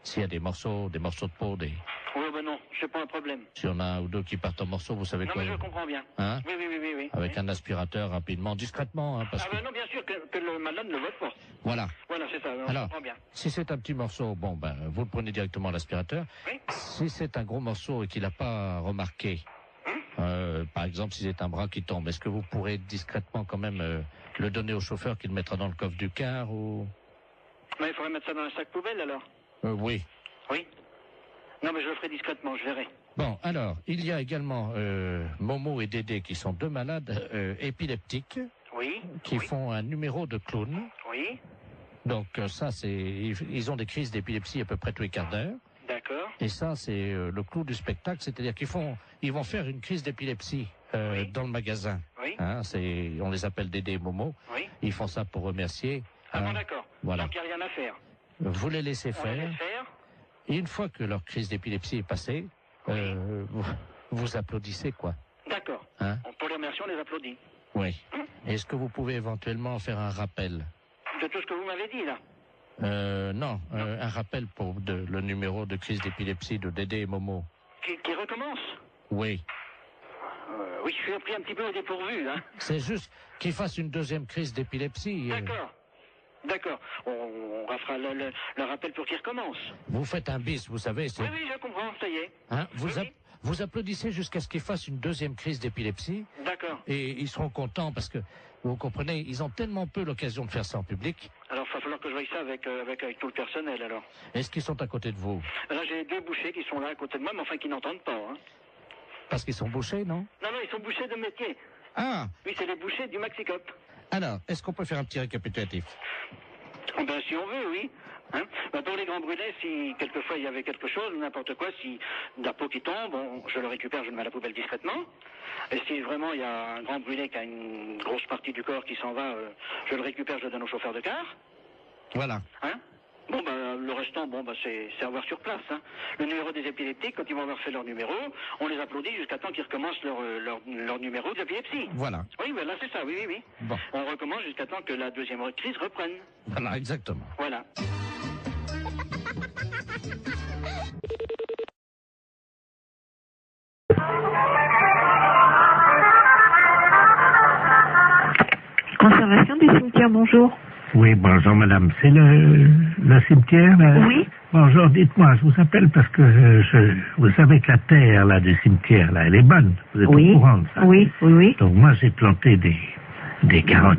S'il y a des morceaux de peau, des... Oui, ben non, c'est pas un problème. S'il y en a un ou 2 qui partent en morceaux, vous savez quoi? Non, mais je comprends bien. Hein? Oui. Avec un aspirateur, rapidement, discrètement, hein, parce que... ben non, bien sûr que le malade ne vote pas. Voilà. Voilà, c'est ça, on comprend bien. Si c'est un petit morceau, vous le prenez directement à l'aspirateur. Oui. Si c'est un gros morceau et qu'il n'a pas remarqué, par exemple, si c'est un bras qui tombe, est-ce que vous pourrez discrètement quand même le donner au chauffeur qui le mettra dans le coffre du car ou... Mais il faudrait mettre ça dans un sac poubelle, alors? Oui. Oui. Non, mais je le ferai discrètement, je verrai. Bon, alors, il y a également Momo et Dédé qui sont 2 malades épileptiques. Oui. Qui font un numéro de clown. Oui. Donc ça, ils ont des crises d'épilepsie à peu près tous les quarts d'heure. D'accord. Et ça, c'est le clou du spectacle, c'est-à-dire ils vont faire une crise d'épilepsie dans le magasin. Oui. Hein, on les appelle Dédé et Momo. Oui. Ils font ça pour remercier. Ah bon, d'accord. Voilà. Donc il n'y a rien à faire. Vous les laissez On faire. les laisse faire. Et une fois que leur crise d'épilepsie est passée, vous applaudissez, quoi. D'accord. Hein? Pour les remercier, on les applaudit. Oui. Est-ce que vous pouvez éventuellement faire un rappel? De tout ce que vous m'avez dit, là? Non. Un rappel pour le numéro de crise d'épilepsie de Dédé et Momo. Qui recommence? Oui. Oui, je suis pris un petit peu au dépourvu, hein. C'est juste qu'ils fassent une 2e crise d'épilepsie. D'accord. On refera le rappel pour qu'il recommence. Vous faites un bis, vous savez. Oui, je comprends, ça y est. Hein, vous applaudissez jusqu'à ce qu'ils fassent une 2e crise d'épilepsie. D'accord. Et ils seront contents parce que, vous comprenez, ils ont tellement peu l'occasion de faire ça en public. Alors, il va falloir que je voie ça avec tout le personnel, alors. Est-ce qu'ils sont à côté de vous? Là, j'ai 2 bouchers qui sont là à côté de moi, mais enfin qui n'entendent pas, hein. Parce qu'ils sont bouchés, non? Non, ils sont bouchers de métier. Ah! Oui, c'est les bouchers du Maxicop. Alors, est-ce qu'on peut faire un petit récapitulatif? Ben, si on veut, oui. Hein? Ben, pour les grands brûlés, si quelquefois il y avait quelque chose, n'importe quoi, si de la peau qui tombe, je le récupère, je le mets à la poubelle discrètement. Et si vraiment il y a un grand brûlé qui a une grosse partie du corps qui s'en va, je le récupère, je le donne au chauffeur de car. Voilà. Hein? Bon, le restant, c'est à voir sur place. Hein. Le numéro des épileptiques, quand ils vont avoir fait leur numéro, on les applaudit jusqu'à temps qu'ils recommencent leur numéro d'épilepsie. Voilà. Oui, là, c'est ça, oui. Bon. On recommence jusqu'à temps que la 2e crise reprenne. Voilà, exactement. Voilà. Conservation du cimetière, bonjour. Oui, bonjour madame. C'est le cimetière là? Oui. Bonjour, dites-moi, je vous appelle parce que vous savez que la terre là du cimetière là, elle est bonne. Vous êtes au courant de ça? Oui. Donc moi j'ai planté des carottes.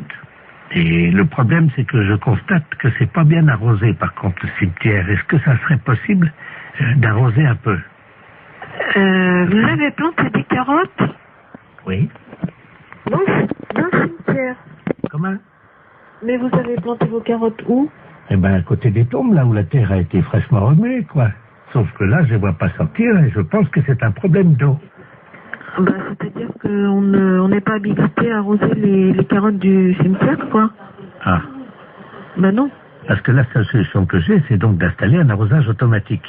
Et le problème c'est que je constate que c'est pas bien arrosé par contre le cimetière. Est-ce que ça serait possible d'arroser un peu? Vous avez planté des carottes? Oui. Dans le cimetière. Comment? Mais vous avez planté vos carottes où? Eh ben, à côté des tombes, là où la terre a été fraîchement remuée, quoi. Sauf que là, je ne vois pas sortir et je pense que c'est un problème d'eau. C'est-à-dire qu'on n'est pas habilité à arroser les carottes du cimetière, quoi. Ah. Non. Parce que la seule solution que j'ai, c'est donc d'installer un arrosage automatique.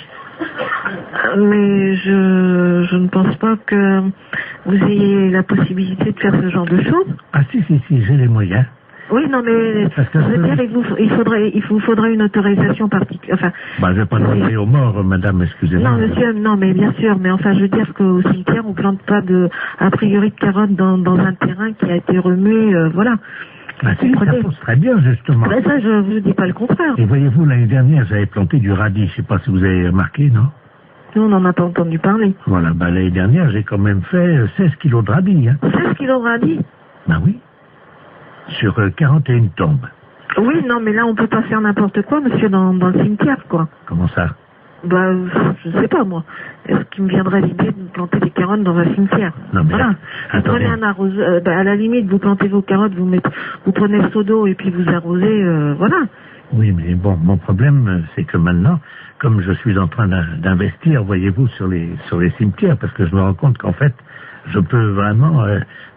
Mais je ne pense pas que vous ayez la possibilité de faire ce genre de choses. Ah si, j'ai les moyens. Oui, non, mais Parce que je veux dire, il vous faudrait une autorisation particulière. Enfin, bah, je vais pas demander aux morts, madame, excusez-moi. non, monsieur, non, mais bien sûr, mais enfin, je veux dire qu'au cimetière, on plante pas a priori de carottes dans un terrain qui a été remué, voilà. Bah, si, ça pousse très bien, justement. Ben ça, je vous dis pas le contraire. Et voyez-vous, l'année dernière, j'avais planté du radis. Je sais pas si vous avez remarqué, non? Nous, on n'en a pas entendu parler. Voilà, bah, l'année dernière, j'ai quand même fait 16 kilos de radis, hein. 16 kilos de radis? Bah oui. Sur 41 tombes. Oui, non, mais là, on peut pas faire n'importe quoi, monsieur, dans le cimetière, quoi. Comment ça? Bah, je sais pas, moi. Est-ce qu'il me viendrait l'idée de planter des carottes dans un cimetière? Non, mais voilà. Vous prenez un arroseur, à la limite, vous plantez vos carottes, vous prenez le seau d'eau et puis vous arrosez, voilà. Oui, mais bon, mon problème, c'est que maintenant, comme je suis en train d'investir, voyez-vous, sur les cimetières, parce que je me rends compte qu'en fait, je peux vraiment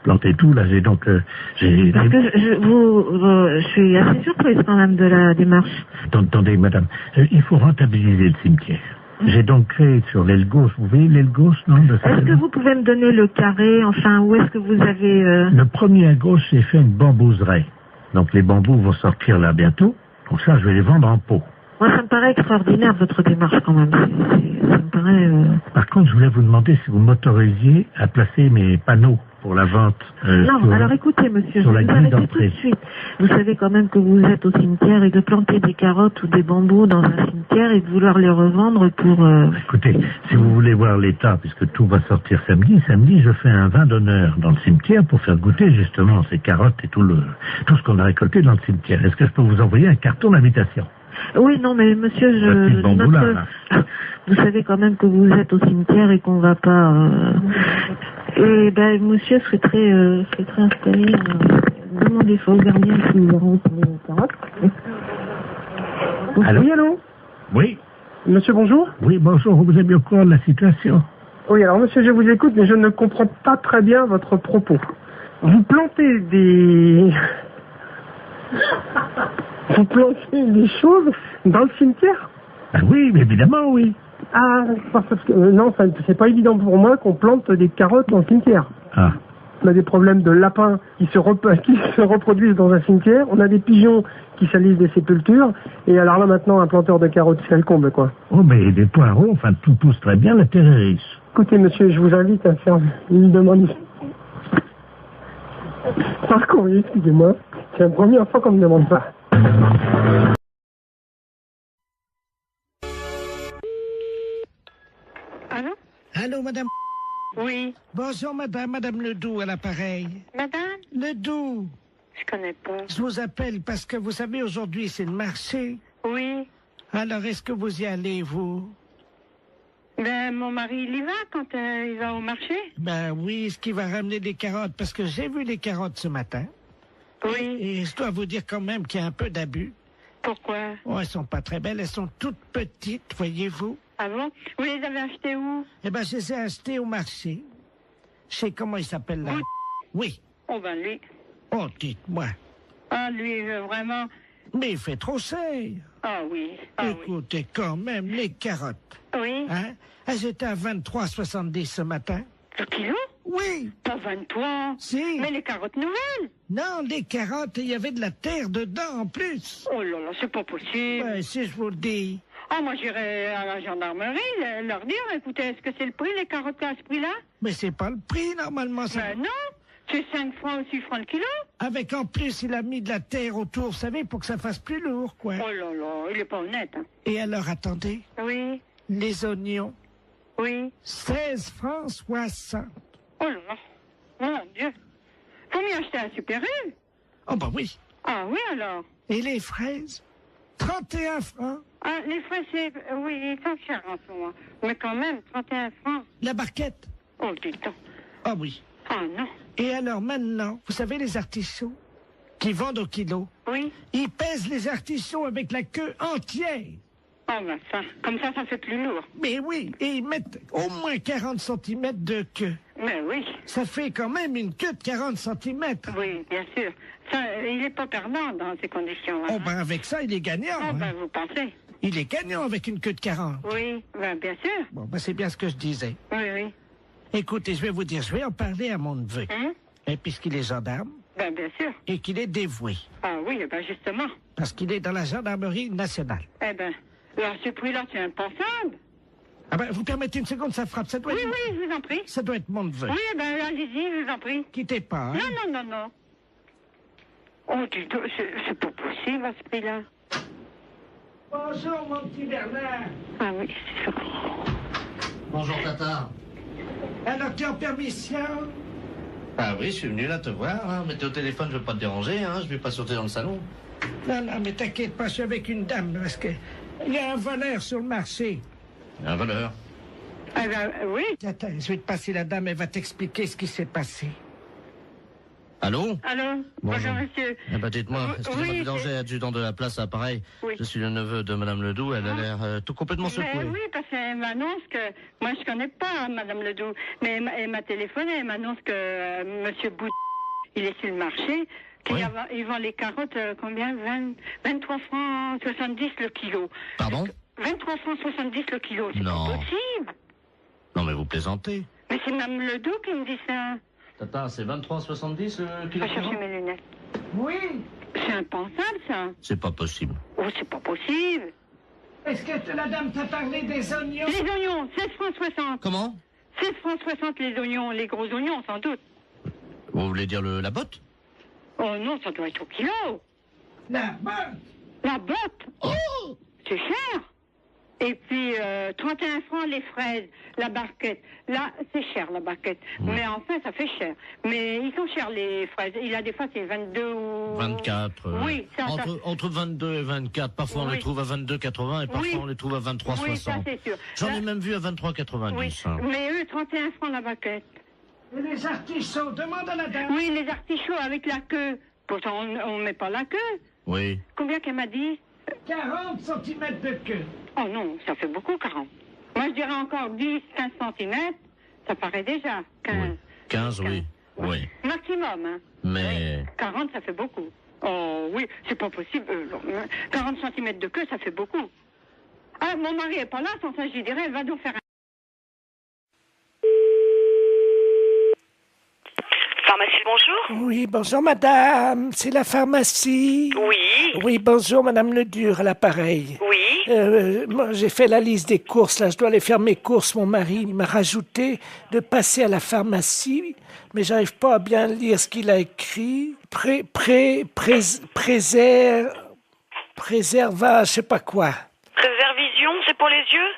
planter tout. Là, j'ai donc... Parce que je suis assez surprise quand même de la démarche. Attendez, madame, il faut rentabiliser le cimetière. J'ai donc créé sur l'aile gauche, vous voyez l'aile gauche, non? Est-ce que vous pouvez me donner le carré, enfin, où est-ce que vous avez... Le premier à gauche, j'ai fait une bambouseraie. Donc les bambous vont sortir là bientôt. Donc ça, je vais les vendre en pot. Moi, ça me paraît extraordinaire, votre démarche, quand même. Ça me paraît... Par contre, je voulais vous demander si vous m'autorisiez à placer mes panneaux pour la vente. Non, alors écoutez, monsieur, je sur vais la vous grille arrêter tout de d'entrée. suite. Vous savez quand même que vous êtes au cimetière et de planter des carottes ou des bambous dans un cimetière et de vouloir les revendre pour... Écoutez, si vous voulez voir l'état, puisque tout va sortir samedi, je fais un vin d'honneur dans le cimetière pour faire goûter justement ces carottes et tout ce qu'on a récolté dans le cimetière. Est-ce que je peux vous envoyer un carton d'invitation? Oui, non, mais monsieur, vous savez quand même que vous êtes au cimetière et qu'on va pas... Et ben, monsieur serait très installé. Demandez ça au gardien si nous aurons les carottes. Allô? Oui, allô? Oui. Monsieur, bonjour? Oui, bonjour. Vous êtes bien au courant de la situation? Oui, alors monsieur, je vous écoute, mais je ne comprends pas très bien votre propos. Vous plantez des... Vous plantez des choses dans le cimetière? Ah oui, mais évidemment, oui. Ah, parce que non, c'est pas évident pour moi qu'on plante des carottes dans le cimetière. Ah. On a des problèmes de lapins qui se reproduisent dans un cimetière. On a des pigeons qui salissent des sépultures. Et alors là, maintenant, un planteur de carottes, c'est le comble, quoi. Oh, mais des poireaux, enfin, tout pousse très bien, la terre est riche. Écoutez, monsieur, je vous invite à faire une demande. Par courrier, excusez-moi. C'est la première fois qu'on me demande ça. Allô? Allô, madame? Oui. Bonjour, madame Ledoux à l'appareil. Madame? Ledoux. Je connais pas. Je vous appelle parce que vous savez, aujourd'hui, c'est le marché. Oui. Alors, est-ce que vous y allez, vous? Ben, mon mari, il y va quand il va au marché. Ben oui, est-ce qu'il va ramener des carottes? Parce que j'ai vu les carottes ce matin. Oui. Et je dois vous dire quand même qu'il y a un peu d'abus. Pourquoi? Oh, elles sont pas très belles, elles sont toutes petites, voyez-vous. Ah bon? Vous les avez achetées où? Eh ben, je les ai achetées au marché. Je sais comment il s'appelle là. Oui. Oh ben lui. Oh, dites-moi. Ah, lui, vraiment... Mais il fait trop cher. Ah oui. Ah, écoutez, quand même, les carottes. Oui. Hein? Elles étaient à 23,70 ce matin. Le kilo? Oui. Pas 23. Si. Mais les carottes nouvelles. Non, les carottes, il y avait de la terre dedans en plus. Oh là là, c'est pas possible. Ouais, si je vous le dis. Ah, moi, j'irai à la gendarmerie leur dire, écoutez, est-ce que c'est le prix, les carottes à ce prix-là? Mais c'est pas le prix, normalement. Ça... Ben non. C'est 5 francs ou 6 francs le kilo. Avec en plus, il a mis de la terre autour, vous savez, pour que ça fasse plus lourd, quoi. Oh là là, il est pas honnête. Hein. Et alors, attendez. Oui. Les oignons. Oui. 16 francs 60. Oh là là. Mon Dieu. Faut m'y acheter un Super U. Oh bah oui. Ah oui, alors. Et les fraises? 31 francs. Ah, les fraises, c'est... Oui, ils sont chers en ce moment. Mais quand même, 31 francs. La barquette? Oh, dis-donc. Ah oui. Ah non. Et alors maintenant, vous savez les artichauts qui vendent au kilo? Oui. Ils pèsent les artichauts avec la queue entière. Oh ben ça, comme ça fait plus lourd. Mais oui, et ils mettent au moins 40 cm de queue. Mais oui. Ça fait quand même une queue de 40 cm. Oui, bien sûr. Ça, il n'est pas perdant dans ces conditions-là. Oh ben avec ça, il est gagnant. Oh ben vous pensez? Il est gagnant avec une queue de 40. Oui, ben bien sûr. Bon, ben c'est bien ce que je disais. Oui, oui. Écoutez, je vais vous dire, je vais en parler à mon neveu. Hein? Et puisqu'il est gendarme. Ben, bien sûr. Et qu'il est dévoué. Ah oui, ben justement. Parce qu'il est dans la gendarmerie nationale. Eh ben, alors ce prix-là, c'est impensable. Ah ben, vous permettez une seconde, ça frappe. Ça doit Oui, être... oui, je vous en prie. Ça doit être mon neveu. Oui, ben allez-y, je vous en prie. Quittez pas, hein. Non. Oh, dis donc, c'est pas possible à ce prix-là. Bonjour, mon petit Bernard. Ah oui, c'est ça. Bonjour, Tata. Alors, tu as permission? Ah oui, je suis venu là te voir, hein. Mais t'es au téléphone, je veux pas te déranger, hein. Je vais pas sauter dans le salon. Non, mais t'inquiète pas, je suis avec une dame, parce que il y a un voleur sur le marché. Un voleur. Ah ben, oui. Attends, je vais te passer la dame, elle va t'expliquer ce qui s'est passé. Allô? Allô? Bonjour, monsieur. Eh ben, dites-moi, excusez-moi oui, du danger, adjudant de la place, appareil. Oui. Je suis le neveu de Madame Ledoux, elle a l'air tout complètement secouée. Ben oui, parce qu'elle m'annonce que... Moi, je connais pas Madame Ledoux, mais elle m'a téléphoné, elle m'annonce que Monsieur Bout, il est sur le marché, qu'il vend les carottes, combien? 23 francs 70 le kilo. Pardon? 23 francs 70 le kilo, c'est Non. pas possible. Non, mais vous plaisantez. Mais c'est Mme Ledoux qui me dit ça. Tata, c'est 23,70 le Je kilo? vais chercher mes lunettes. Oui. C'est impensable, ça. C'est pas possible. Oh, c'est pas possible. Est-ce que la dame t'a parlé des oignons? Les oignons, 16 francs 60. Comment? 16 francs 60 les oignons, les gros oignons, sans doute. Vous voulez dire la botte? Oh non, ça doit être au kilo. La botte? La botte? Oh, c'est cher. Et puis, 31 francs les fraises, la barquette. Là, c'est cher, la barquette. Mais enfin, ça fait cher. Mais ils sont chers, les fraises. Il y a des fois, c'est 22 ou... 24. Oui, ça... Entre 22 et 24. Parfois, on les trouve à 22,80 et parfois, on les trouve à 23,60. Oui, ça, c'est sûr. J'en ai même vu à 23,90. Oui, hein. mais eux, 31 francs la barquette. Et les artichauts, demande à la dame. Oui, les artichauts avec la queue. Pourtant, on ne met pas la queue. Oui. Combien qu'elle m'a dit? 40 cm de queue. Oh non, ça fait beaucoup, 40. Moi, je dirais encore 10, 15 cm. Ça paraît déjà. 15. Oui. 15, oui. Oui. Maximum, hein. Mais... 40, ça fait beaucoup. Oh oui, c'est pas possible. 40 cm de queue, ça fait beaucoup. Ah, mon mari est pas là, sans ça, je lui dirais, elle va nous faire un... Pharmacie, bonjour. Oui, bonjour madame, c'est la pharmacie. Oui. Oui, bonjour madame Ledur à l'appareil. Oui. Moi j'ai fait la liste des courses, là je dois aller faire mes courses. Mon mari il m'a rajouté de passer à la pharmacie, mais j'arrive pas à bien lire ce qu'il a écrit. Préserva, je sais pas quoi. Préservision, c'est pour les yeux?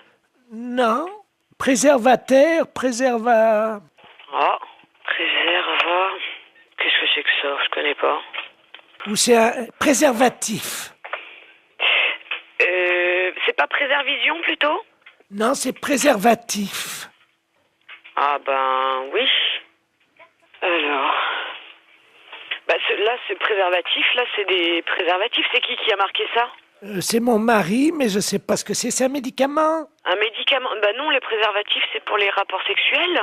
Non, préservateur, préserva... Oh, préserva... Qu'est-ce que c'est que ça? Je connais pas. Ou c'est un préservatif. C'est pas préservision, plutôt? Non, c'est préservatif. Ah ben, oui. Alors... Bah, là, c'est préservatif, là, c'est des préservatifs. C'est qui a marqué ça? C'est mon mari, mais je sais pas ce que c'est. C'est un médicament? Un médicament? Bah non, les préservatifs, c'est pour les rapports sexuels.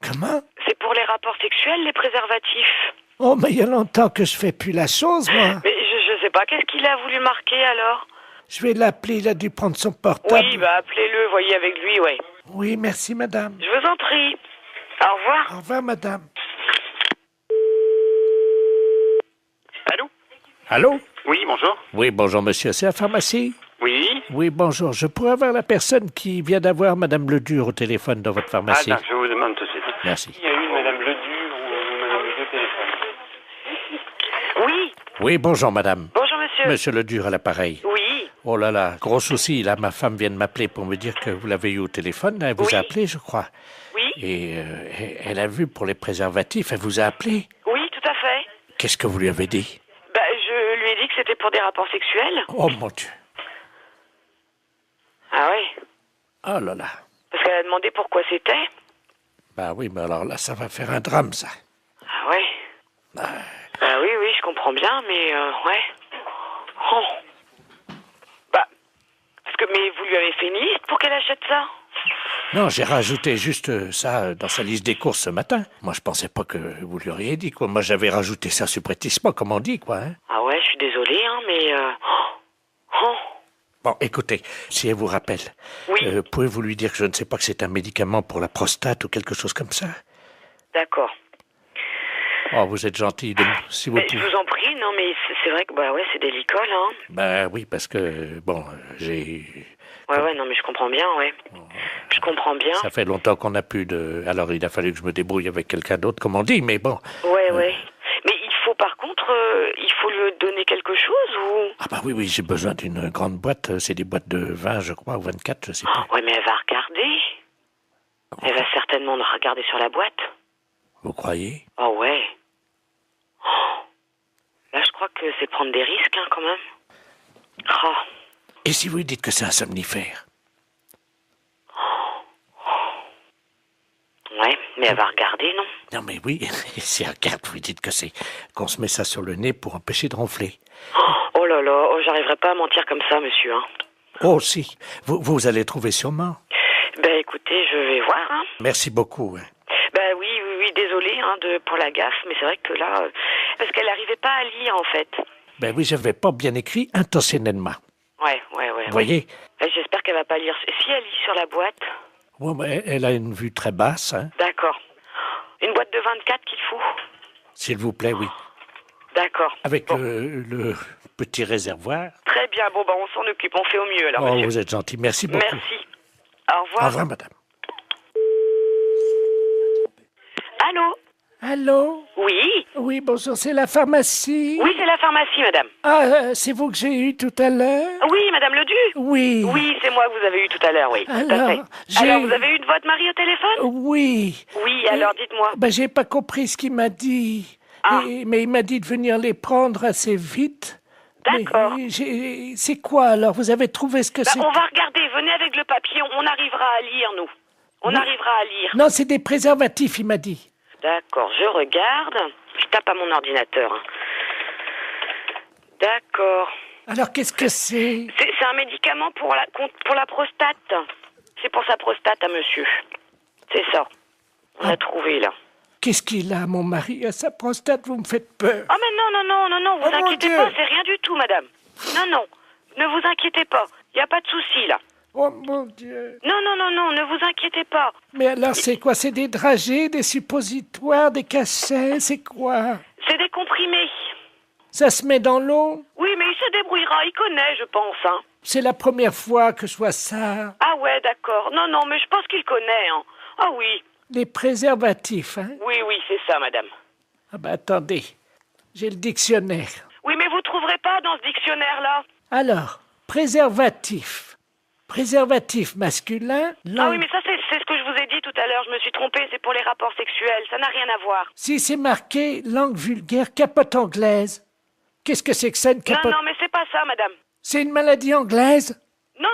Comment? C'est pour les rapports sexuels, les préservatifs. Oh, mais il y a longtemps que je fais plus la chose, moi. Mais je sais pas, qu'est-ce qu'il a voulu marquer, alors? Je vais l'appeler, il a dû prendre son portable. Oui, bah appelez-le, voyez avec lui, ouais. Oui, merci, madame. Je vous en prie. Au revoir. Au revoir, madame. Allô? Allô? Oui, bonjour. Oui, bonjour, monsieur. C'est la pharmacie? Oui. Oui, bonjour. Je pourrais avoir la personne qui vient d'avoir madame Ledur au téléphone dans votre pharmacie? Attends, je vous demande tout de suite. Merci. Il y a eu madame Ledur ou madame Ledur au téléphone? Oui. Oui, bonjour, madame. Bonjour, monsieur. Monsieur Ledur à l'appareil. Oui. Oh là là, gros souci. Là, ma femme vient de m'appeler pour me dire que vous l'avez eu au téléphone. Elle vous a appelé, je crois. Oui. Et elle a vu pour les préservatifs. Elle vous a appelé? Oui, tout à fait. Qu'est-ce que vous lui avez dit? Bah, je lui ai dit que c'était pour des rapports sexuels. Oh, mon Dieu. Ah oui. Oh là là. Parce qu'elle a demandé pourquoi c'était. Bah oui, mais alors là, ça va faire un drame, ça. Ah ouais. Bah oui, je comprends bien, mais ouais. Oh. Bah, mais vous lui avez fait une liste pour qu'elle achète ça? Non, j'ai rajouté juste ça dans sa liste des courses ce matin. Moi, je pensais pas que vous lui auriez dit, quoi. Moi, j'avais rajouté ça subrepticement, comme on dit, quoi. Hein. Ah ouais, je suis désolée, hein, mais... Bon, écoutez, si elle vous rappelle, pouvez-vous lui dire que je ne sais pas que c'est un médicament pour la prostate ou quelque chose comme ça? D'accord. Oh, vous êtes gentil, si vous Je pouvez. vous en prie, non mais c'est vrai que bah ouais, c'est délicat là. Hein. Ben oui, parce que, bon, j'ai... Ouais, non mais je comprends bien, ouais. Je comprends bien. Ça fait longtemps qu'on n'a plus de... Alors, il a fallu que je me débrouille avec quelqu'un d'autre, comme on dit, mais bon. Ouais. Mais il faut par contre, il faut lui donner quelque chose ou... Ah bah oui, j'ai besoin d'une grande boîte. C'est des boîtes de 20, je crois, ou 24, je sais pas. Ouais, mais elle va regarder. Elle va certainement regarder sur la boîte. Vous croyez? Oh ouais. Oh. Là, je crois que c'est prendre des risques, hein, quand même. Oh. Et si vous lui dites que c'est un somnifère? Ouais, mais elle va regarder, non? Non, mais oui, si elle regarde, vous lui dites que c'est qu'on se met ça sur le nez pour empêcher de ronfler. Oh là là, j'arriverai pas à mentir comme ça, monsieur, hein. Oh, si. Vous allez trouver sûrement. Ben, écoutez, je vais voir, hein. Merci beaucoup. Ben oui, désolé, hein, pour la gaffe, mais c'est vrai que là... parce qu'elle n'arrivait pas à lire, en fait. Ben oui, je n'avais pas bien écrit intentionnellement. Ouais. Vous voyez? J'espère qu'elle va pas lire. Si elle lit sur la boîte... Ouais, mais elle a une vue très basse, hein. D'accord. Une boîte de 24 qu'il faut? S'il vous plaît, oui. D'accord. Avec le petit réservoir. Très bien, bon, on s'en occupe, on fait au mieux, alors, Oh, monsieur. vous êtes gentil, merci beaucoup. Merci. Au revoir. Au revoir, madame. Allô? Allô? Oui? Oui, bonjour, c'est la pharmacie? Oui, c'est la pharmacie, madame. Ah, c'est vous que j'ai eu tout à l'heure? Oui, madame Ledu? Oui. Oui, c'est moi que vous avez eu tout à l'heure, oui. Tout à fait. Alors, vous avez eu de votre mari au téléphone? Oui. Oui, alors dites-moi. Ben, j'ai pas compris ce qu'il m'a dit. Mais il m'a dit de venir les prendre assez vite. D'accord. C'est quoi, alors? Vous avez trouvé ce que c'est? On va regarder, venez avec le papier, on arrivera à lire, nous. On arrivera à lire. Non, c'est des préservatifs, il m'a dit. D'accord, je regarde. Je tape à mon ordinateur. Hein. D'accord. Alors, qu'est-ce que c'est? C'est un médicament pour la prostate. C'est pour sa prostate à monsieur. C'est ça. On a trouvé, là. Qu'est-ce qu'il a, mon mari, à sa prostate? Vous me faites peur. Oh, mais non, vous inquiétez pas, c'est rien du tout, madame. Non, ne vous inquiétez pas. Il n'y a pas de souci, là. Oh, mon Dieu. Non, ne vous inquiétez pas. Mais alors, c'est quoi? C'est des dragées, des suppositoires, des cachets? C'est quoi? C'est des comprimés. Ça se met dans l'eau? Oui, mais il se débrouillera, il connaît, je pense, hein. C'est la première fois que je vois ça. Ah ouais, d'accord. Non, mais je pense qu'il connaît, hein. Ah oui. Les préservatifs, hein? Oui, c'est ça, madame. Ah ben, attendez. J'ai le dictionnaire. Oui, mais vous trouverez pas dans ce dictionnaire-là. Alors, préservatif. Préservatif masculin. Ah oui, mais ça, c'est ce que je vous ai dit tout à l'heure. Je me suis trompée, c'est pour les rapports sexuels. Ça n'a rien à voir. Si c'est marqué langue vulgaire, capote anglaise. Qu'est-ce que c'est que ça, une capote? Non, mais c'est pas ça, madame. C'est une maladie anglaise? Non,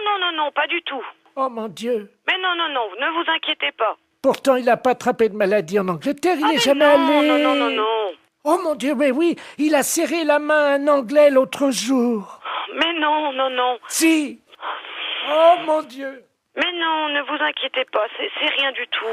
pas du tout. Oh mon Dieu. Mais non, ne vous inquiétez pas. Pourtant, il n'a pas attrapé de maladie en Angleterre, il n'est jamais allé. Non. Oh mon Dieu, mais oui, il a serré la main à un Anglais l'autre jour. Mais non. Si. Oh mon Dieu. Mais non, ne vous inquiétez pas, c'est rien du tout.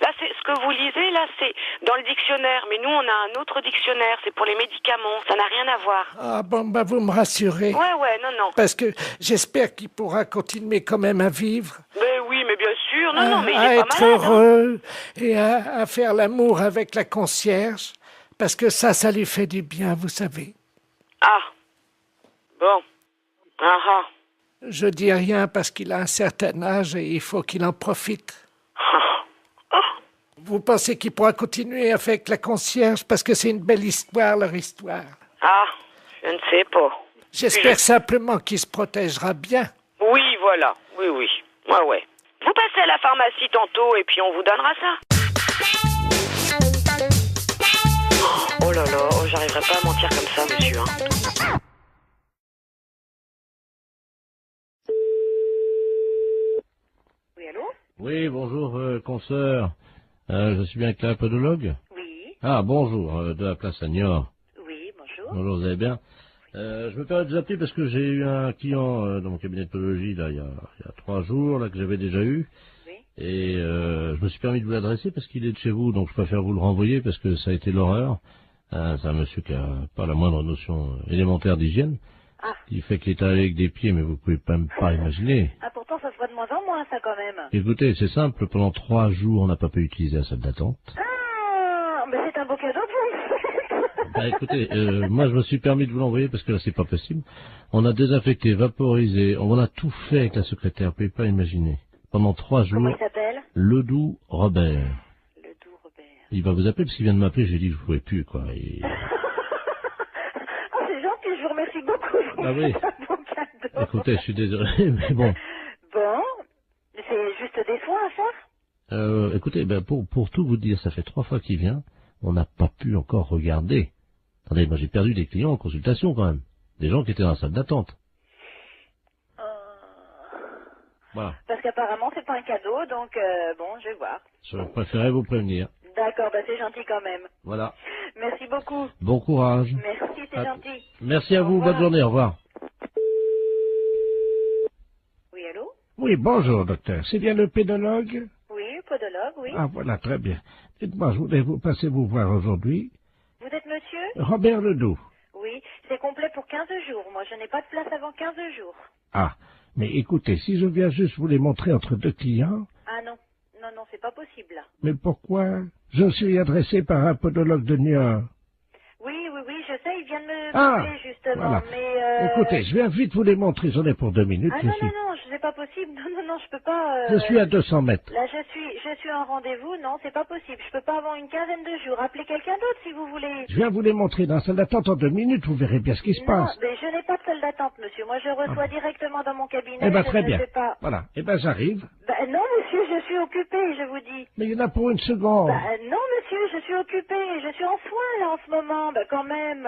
Là, c'est ce que vous lisez, là, c'est dans le dictionnaire. Mais nous, on a un autre dictionnaire, c'est pour les médicaments. Ça n'a rien à voir. Ah bon, bah vous me rassurez. Ouais, non. Parce que j'espère qu'il pourra continuer quand même à vivre. Mais oui, mais bien sûr. Non, mais il à est pas être malade. heureux et à faire l'amour avec la concierge. Parce que ça lui fait du bien, vous savez. Ah. Bon. Ah. Je dis rien parce qu'il a un certain âge et il faut qu'il en profite. Vous pensez qu'il pourra continuer avec la concierge parce que c'est une belle histoire, leur histoire? Ah, je ne sais pas. J'espère simplement qu'il se protégera bien. Oui, voilà. Oui. Ouais. Vous passez à la pharmacie tantôt et puis on vous donnera ça. Oh là là, j'arriverai pas à mentir comme ça, monsieur. Hein. Oui, allô? Oui, bonjour, consoeur. Je suis bien avec la podologue? Oui. Ah, bonjour, de la place Agnor. Oui, bonjour. Bonjour, vous allez bien? Je me permets de vous appeler parce que j'ai eu un client dans mon cabinet de podologie, là, il y a 3 jours, là, que j'avais déjà eu. Oui. Et je me suis permis de vous l'adresser parce qu'il est de chez vous, donc je préfère vous le renvoyer parce que ça a été l'horreur. C'est un monsieur qui a pas la moindre notion élémentaire d'hygiène. Ah. Il fait qu'il est allé avec des pieds, mais vous pouvez même pas imaginer. Ah, pourtant, ça se voit de moins en moins, ça, quand même. Écoutez, c'est simple, pendant 3 jours, on n'a pas pu utiliser la salle d'attente. Ah, mais c'est un beau cadeau pour vous. Bah écoutez, moi je me suis permis de vous l'envoyer parce que là c'est pas possible. On a désinfecté, vaporisé, on a tout fait avec la secrétaire, vous pouvez pas imaginer. Pendant 3 jours. Comment il s'appelle? Ledoux Robert. Ledoux Robert. Il va vous appeler parce qu'il vient de m'appeler, j'ai dit que je pouvais plus, quoi. Et... Oh, c'est gentil, je vous remercie beaucoup. Ah oui. C'est un beau cadeau. Écoutez, je suis désolé, mais bon. Bon, c'est juste des soins à faire? Écoutez, ben pour tout vous dire, ça fait 3 fois qu'il vient, on n'a pas pu encore regarder. Attendez, moi j'ai perdu des clients en consultation quand même. Des gens qui étaient dans la salle d'attente. Voilà. Parce qu'apparemment c'est pas un cadeau, donc bon, je vais voir. Je préférais vous prévenir. D'accord, bah c'est gentil quand même. Voilà. Merci beaucoup. Bon courage. Merci, c'est gentil. Merci à vous, bonne journée, au revoir. Oui, allô? Oui, bonjour, docteur. C'est bien le pédologue? Oui, podologue, oui. Ah, voilà, très bien. Dites-moi, je voulais vous passer vous voir aujourd'hui. Vous êtes monsieur? Robert Ledoux. Oui, c'est complet pour 15 jours. Moi, je n'ai pas de place avant 15 jours. Ah, mais écoutez, si je viens juste vous les montrer entre 2 clients... Ah non, non, non, c'est pas possible, là. Mais pourquoi? Je suis adressé par un podologue de Niort. Oui, oui, oui, je sais, il vient de me Ah, appeler, justement, voilà. mais... Écoutez, je viens vite vous les montrer, j'en ai pour 2 minutes. Ah non, non, non, c'est pas possible. Non, non, non, je peux pas... Je suis à 200 mètres. Là, je suis en rendez-vous. Non, c'est pas possible. Je peux pas avoir une quinzaine de jours. Appelez quelqu'un d'autre, si vous voulez. Je viens vous les montrer dans la salle d'attente en 2 minutes, vous verrez bien ce qui se Non, passe. mais je n'ai pas de salle d'attente, monsieur. Moi, je reçois directement dans mon cabinet. Eh ben, je très ne bien. sais pas. Voilà. Eh ben, j'arrive. Ben, non, monsieur, je suis occupée, je vous dis. Mais il y en a pour 1 seconde. Ben, non, monsieur, je suis occupée. Je suis en soins, là, en ce moment. Ben, quand même.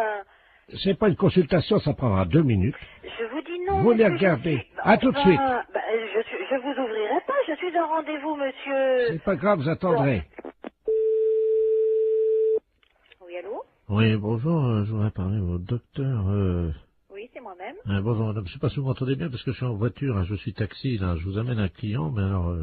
C'est pas une consultation, ça prendra 2 minutes. Je vous dis non, Vous les monsieur, regardez. À tout de suite. Ben, je vous ouvrirai pas. Je suis en rendez-vous, monsieur. C'est pas grave, j'attendrai. Oui, allô? Oui, bonjour, je voudrais parler au docteur... Oui, c'est moi-même. bonjour madame, je sais pas si vous m'entendez bien parce que je suis en voiture, hein, je suis taxi, là, je vous amène un client, mais alors...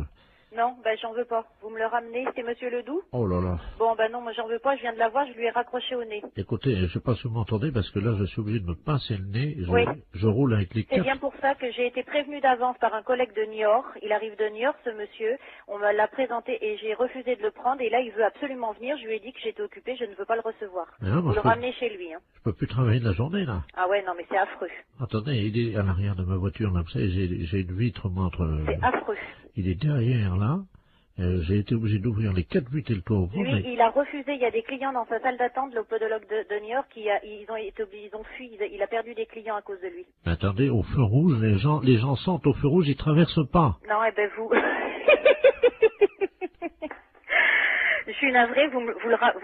Non, ben j'en veux pas. Vous me le ramenez, c'est monsieur Ledoux? Oh là là. Bon, ben non, moi j'en veux pas, je viens de la voir, je lui ai raccroché au nez. Écoutez, je sais pas si vous m'entendez parce que là, je suis obligé de me pincer le nez, Oui. je roule avec les C'est 4... bien pour ça que j'ai été prévenue d'avance par un collègue de Niort. Il arrive de Niort, ce monsieur. On me l'a présenté et j'ai refusé de le prendre. Et là, il veut absolument venir. Je lui ai dit que j'étais occupée, je ne veux pas le recevoir. Mais non, moi, Vous je le peux- ramenez chez lui. Hein. Je peux plus travailler de la journée, là. Ah ouais, non, mais c'est affreux. Attendez, il est à l'arrière de ma voiture, là, vous savez, j'ai une vitre, moi, entre... C'est affreux. Il est derrière, là. J'ai été obligé d'ouvrir les 4 vitres et le toit au fond, Lui, mais... il a refusé. Il y a des clients dans sa salle d'attente, le podologue de Niort, ils ont fui. Il a perdu des clients à cause de lui. Mais attendez, au feu rouge, les gens sentent au feu rouge, ils traversent pas. Non, eh ben vous... Je suis navrée, vous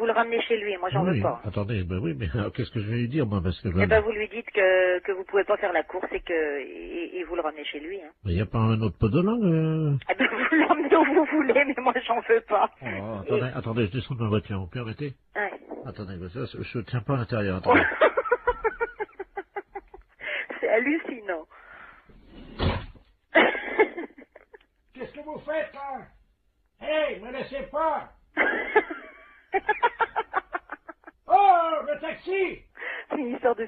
le ramenez chez lui, moi j'en Oui, veux pas. attendez, ben oui, mais alors, qu'est-ce que je vais lui dire, moi, parce que... Eh ben vous lui dites que vous pouvez pas faire la course et vous le ramenez chez lui. Hein. Mais il n'y a pas un autre podologue Eh ben vous l'emmenez où vous voulez, mais moi j'en veux pas. Oh, attendez, je descends de ma voiture, vous permettez? Ouais. Attendez, mais ça, je tiens pas à l'intérieur, attendez. C'est hallucinant. Qu'est-ce que vous faites, là? Hey, me laissez pas! Oh, le taxi! C'est une histoire de...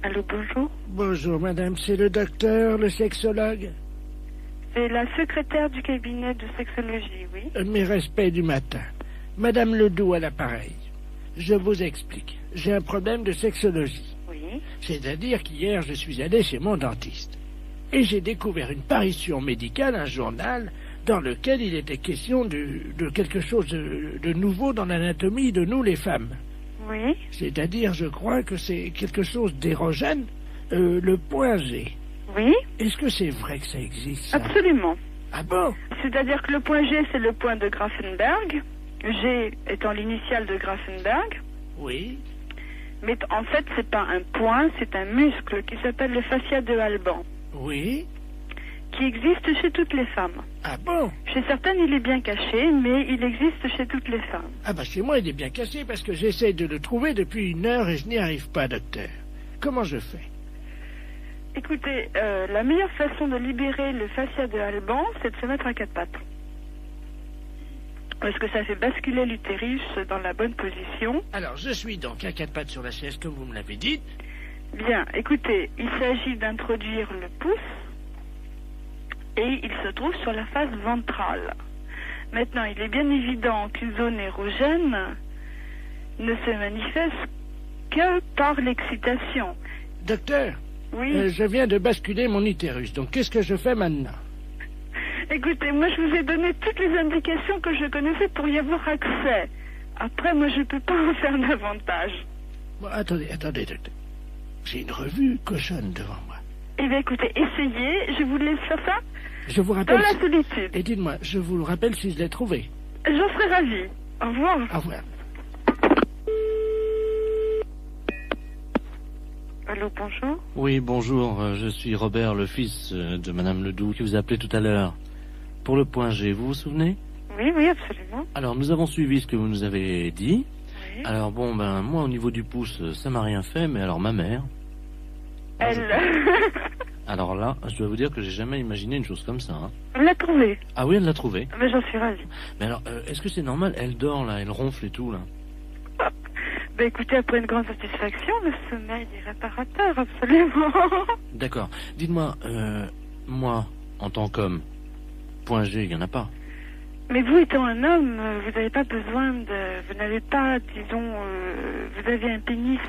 Allô, bonjour. Bonjour, madame, c'est le docteur, le sexologue. C'est la secrétaire du cabinet de sexologie, oui. Mes respects du matin. Madame Ledoux à l'appareil. Je vous explique. J'ai un problème de sexologie. Oui. C'est-à-dire qu'hier, je suis allé chez mon dentiste. Et j'ai découvert une parution médicale, un journal, dans lequel il était question de quelque chose de nouveau dans l'anatomie de nous, les femmes. Oui. C'est-à-dire, je crois que c'est quelque chose d'érogène, le point G. Oui. Est-ce que c'est vrai que ça existe, ça? Absolument. Ah bon? C'est-à-dire que le point G, c'est le point de Grafenberg. G étant l'initiale de Grafenberg. Oui. Mais en fait, c'est pas un point, c'est un muscle qui s'appelle le fascia de Alban. Oui. Qui existe chez toutes les femmes. Ah bon? Chez certaines, il est bien caché, mais il existe chez toutes les femmes. Ah bah chez moi, il est bien caché parce que j'essaie de le trouver depuis 1 heure et je n'y arrive pas, docteur. Comment je fais? Écoutez, la meilleure façon de libérer le fascia de Alban, c'est de se mettre à 4 pattes. Parce que ça fait basculer l'utérus dans la bonne position. Alors, je suis donc à 4 pattes sur la chaise, comme vous me l'avez dit. Bien, écoutez, il s'agit d'introduire le pouce et il se trouve sur la face ventrale. Maintenant, il est bien évident qu'une zone érogène ne se manifeste que par l'excitation. Docteur, Oui. je viens de basculer mon utérus, donc qu'est-ce que je fais maintenant? Écoutez, moi je vous ai donné toutes les indications que je connaissais pour y avoir accès. Après, moi je peux pas en faire davantage. Bon, attendez, docteur. J'ai une revue cochonne devant moi. Eh bien écoutez, essayez, je vous laisse faire ça Je vous rappelle... dans la solitude. Et dites-moi, je vous le rappelle si je l'ai trouvé. J'en serais ravie. Au revoir. Au revoir. Allô, bonjour. Oui, bonjour, je suis Robert, le fils de Madame Ledoux, qui vous a appelé tout à l'heure. Pour le point G, vous vous souvenez? Oui, oui, absolument. Alors, nous avons suivi ce que vous nous avez dit. Oui. Alors, bon, ben, moi, au niveau du pouce, ça m'a rien fait, mais alors, ma mère... Elle... Alors là, je dois vous dire que j'ai jamais imaginé une chose comme ça. Hein. Elle l'a trouvée. Ah oui, elle l'a trouvée. Mais j'en suis ravie. Mais alors, est-ce que c'est normal? Elle dort, là, elle ronfle et tout, là. Ben écoutez, après une grande satisfaction, le sommeil est réparateur, absolument. D'accord. Dites-moi, moi, en tant qu'homme, point G, il n'y en a pas. Mais vous étant un homme, vous n'avez pas besoin de... Vous n'avez pas, disons... vous avez un pénis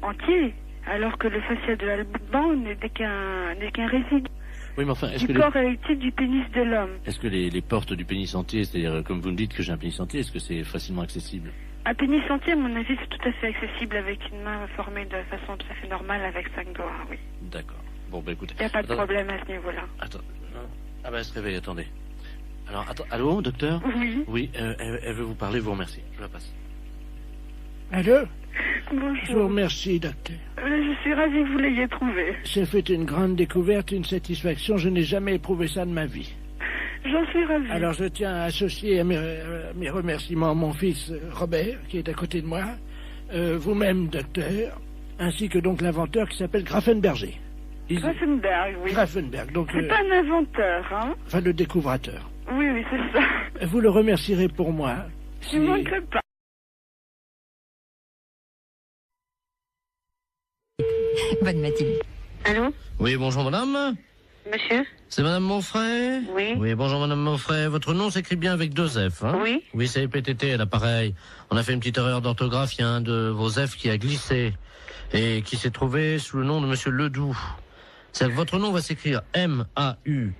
entier, alors que le fascia de l'alban n'est qu'un résidu Oui, mais enfin, est-ce du que corps érectile du pénis de l'homme. Est-ce que les portes du pénis entier, c'est-à-dire, comme vous me dites que j'ai un pénis entier, est-ce que c'est facilement accessible? Un pénis entier, à mon avis, c'est tout à fait accessible avec une main formée de façon tout à fait normale avec 5 doigts, oui. D'accord. Bon, bah écoutez... Il n'y a pas de Attends. problème à ce niveau-là. Attends. Ah bah elle se réveille, attendez. Alors, attends, allô, docteur? Oui. Oui, elle veut vous parler, vous remercie. Je la passe. Allô? Bonjour. Je vous remercie, docteur. Je suis ravie que vous l'ayez trouvé. J'ai fait une grande découverte, une satisfaction. Je n'ai jamais éprouvé ça de ma vie. J'en suis ravie. Alors je tiens à associer à mes remerciements mon fils Robert, qui est à côté de moi, vous-même, docteur, ainsi que donc l'inventeur qui s'appelle Grafenberger. Grafenberg, oui. Grafenberg, donc... C'est pas un inventeur, hein? Enfin, le découvrateur. Oui, oui, c'est ça. Vous le remercierez pour moi. Je ne manquerai pas. Bonne matinée. Allô? Oui, bonjour madame. Monsieur? C'est madame Monfray? Oui. Oui, bonjour madame Monfray. Votre nom s'écrit bien avec 2 F, hein? Oui. Oui, c'est PTT, l'appareil. On a fait une petite erreur d'orthographe. Il y a un de vos F qui a glissé et qui s'est trouvé sous le nom de monsieur Ledoux. C'est-à-dire que votre nom va s'écrire M-A-U-F-X-R-E-Y.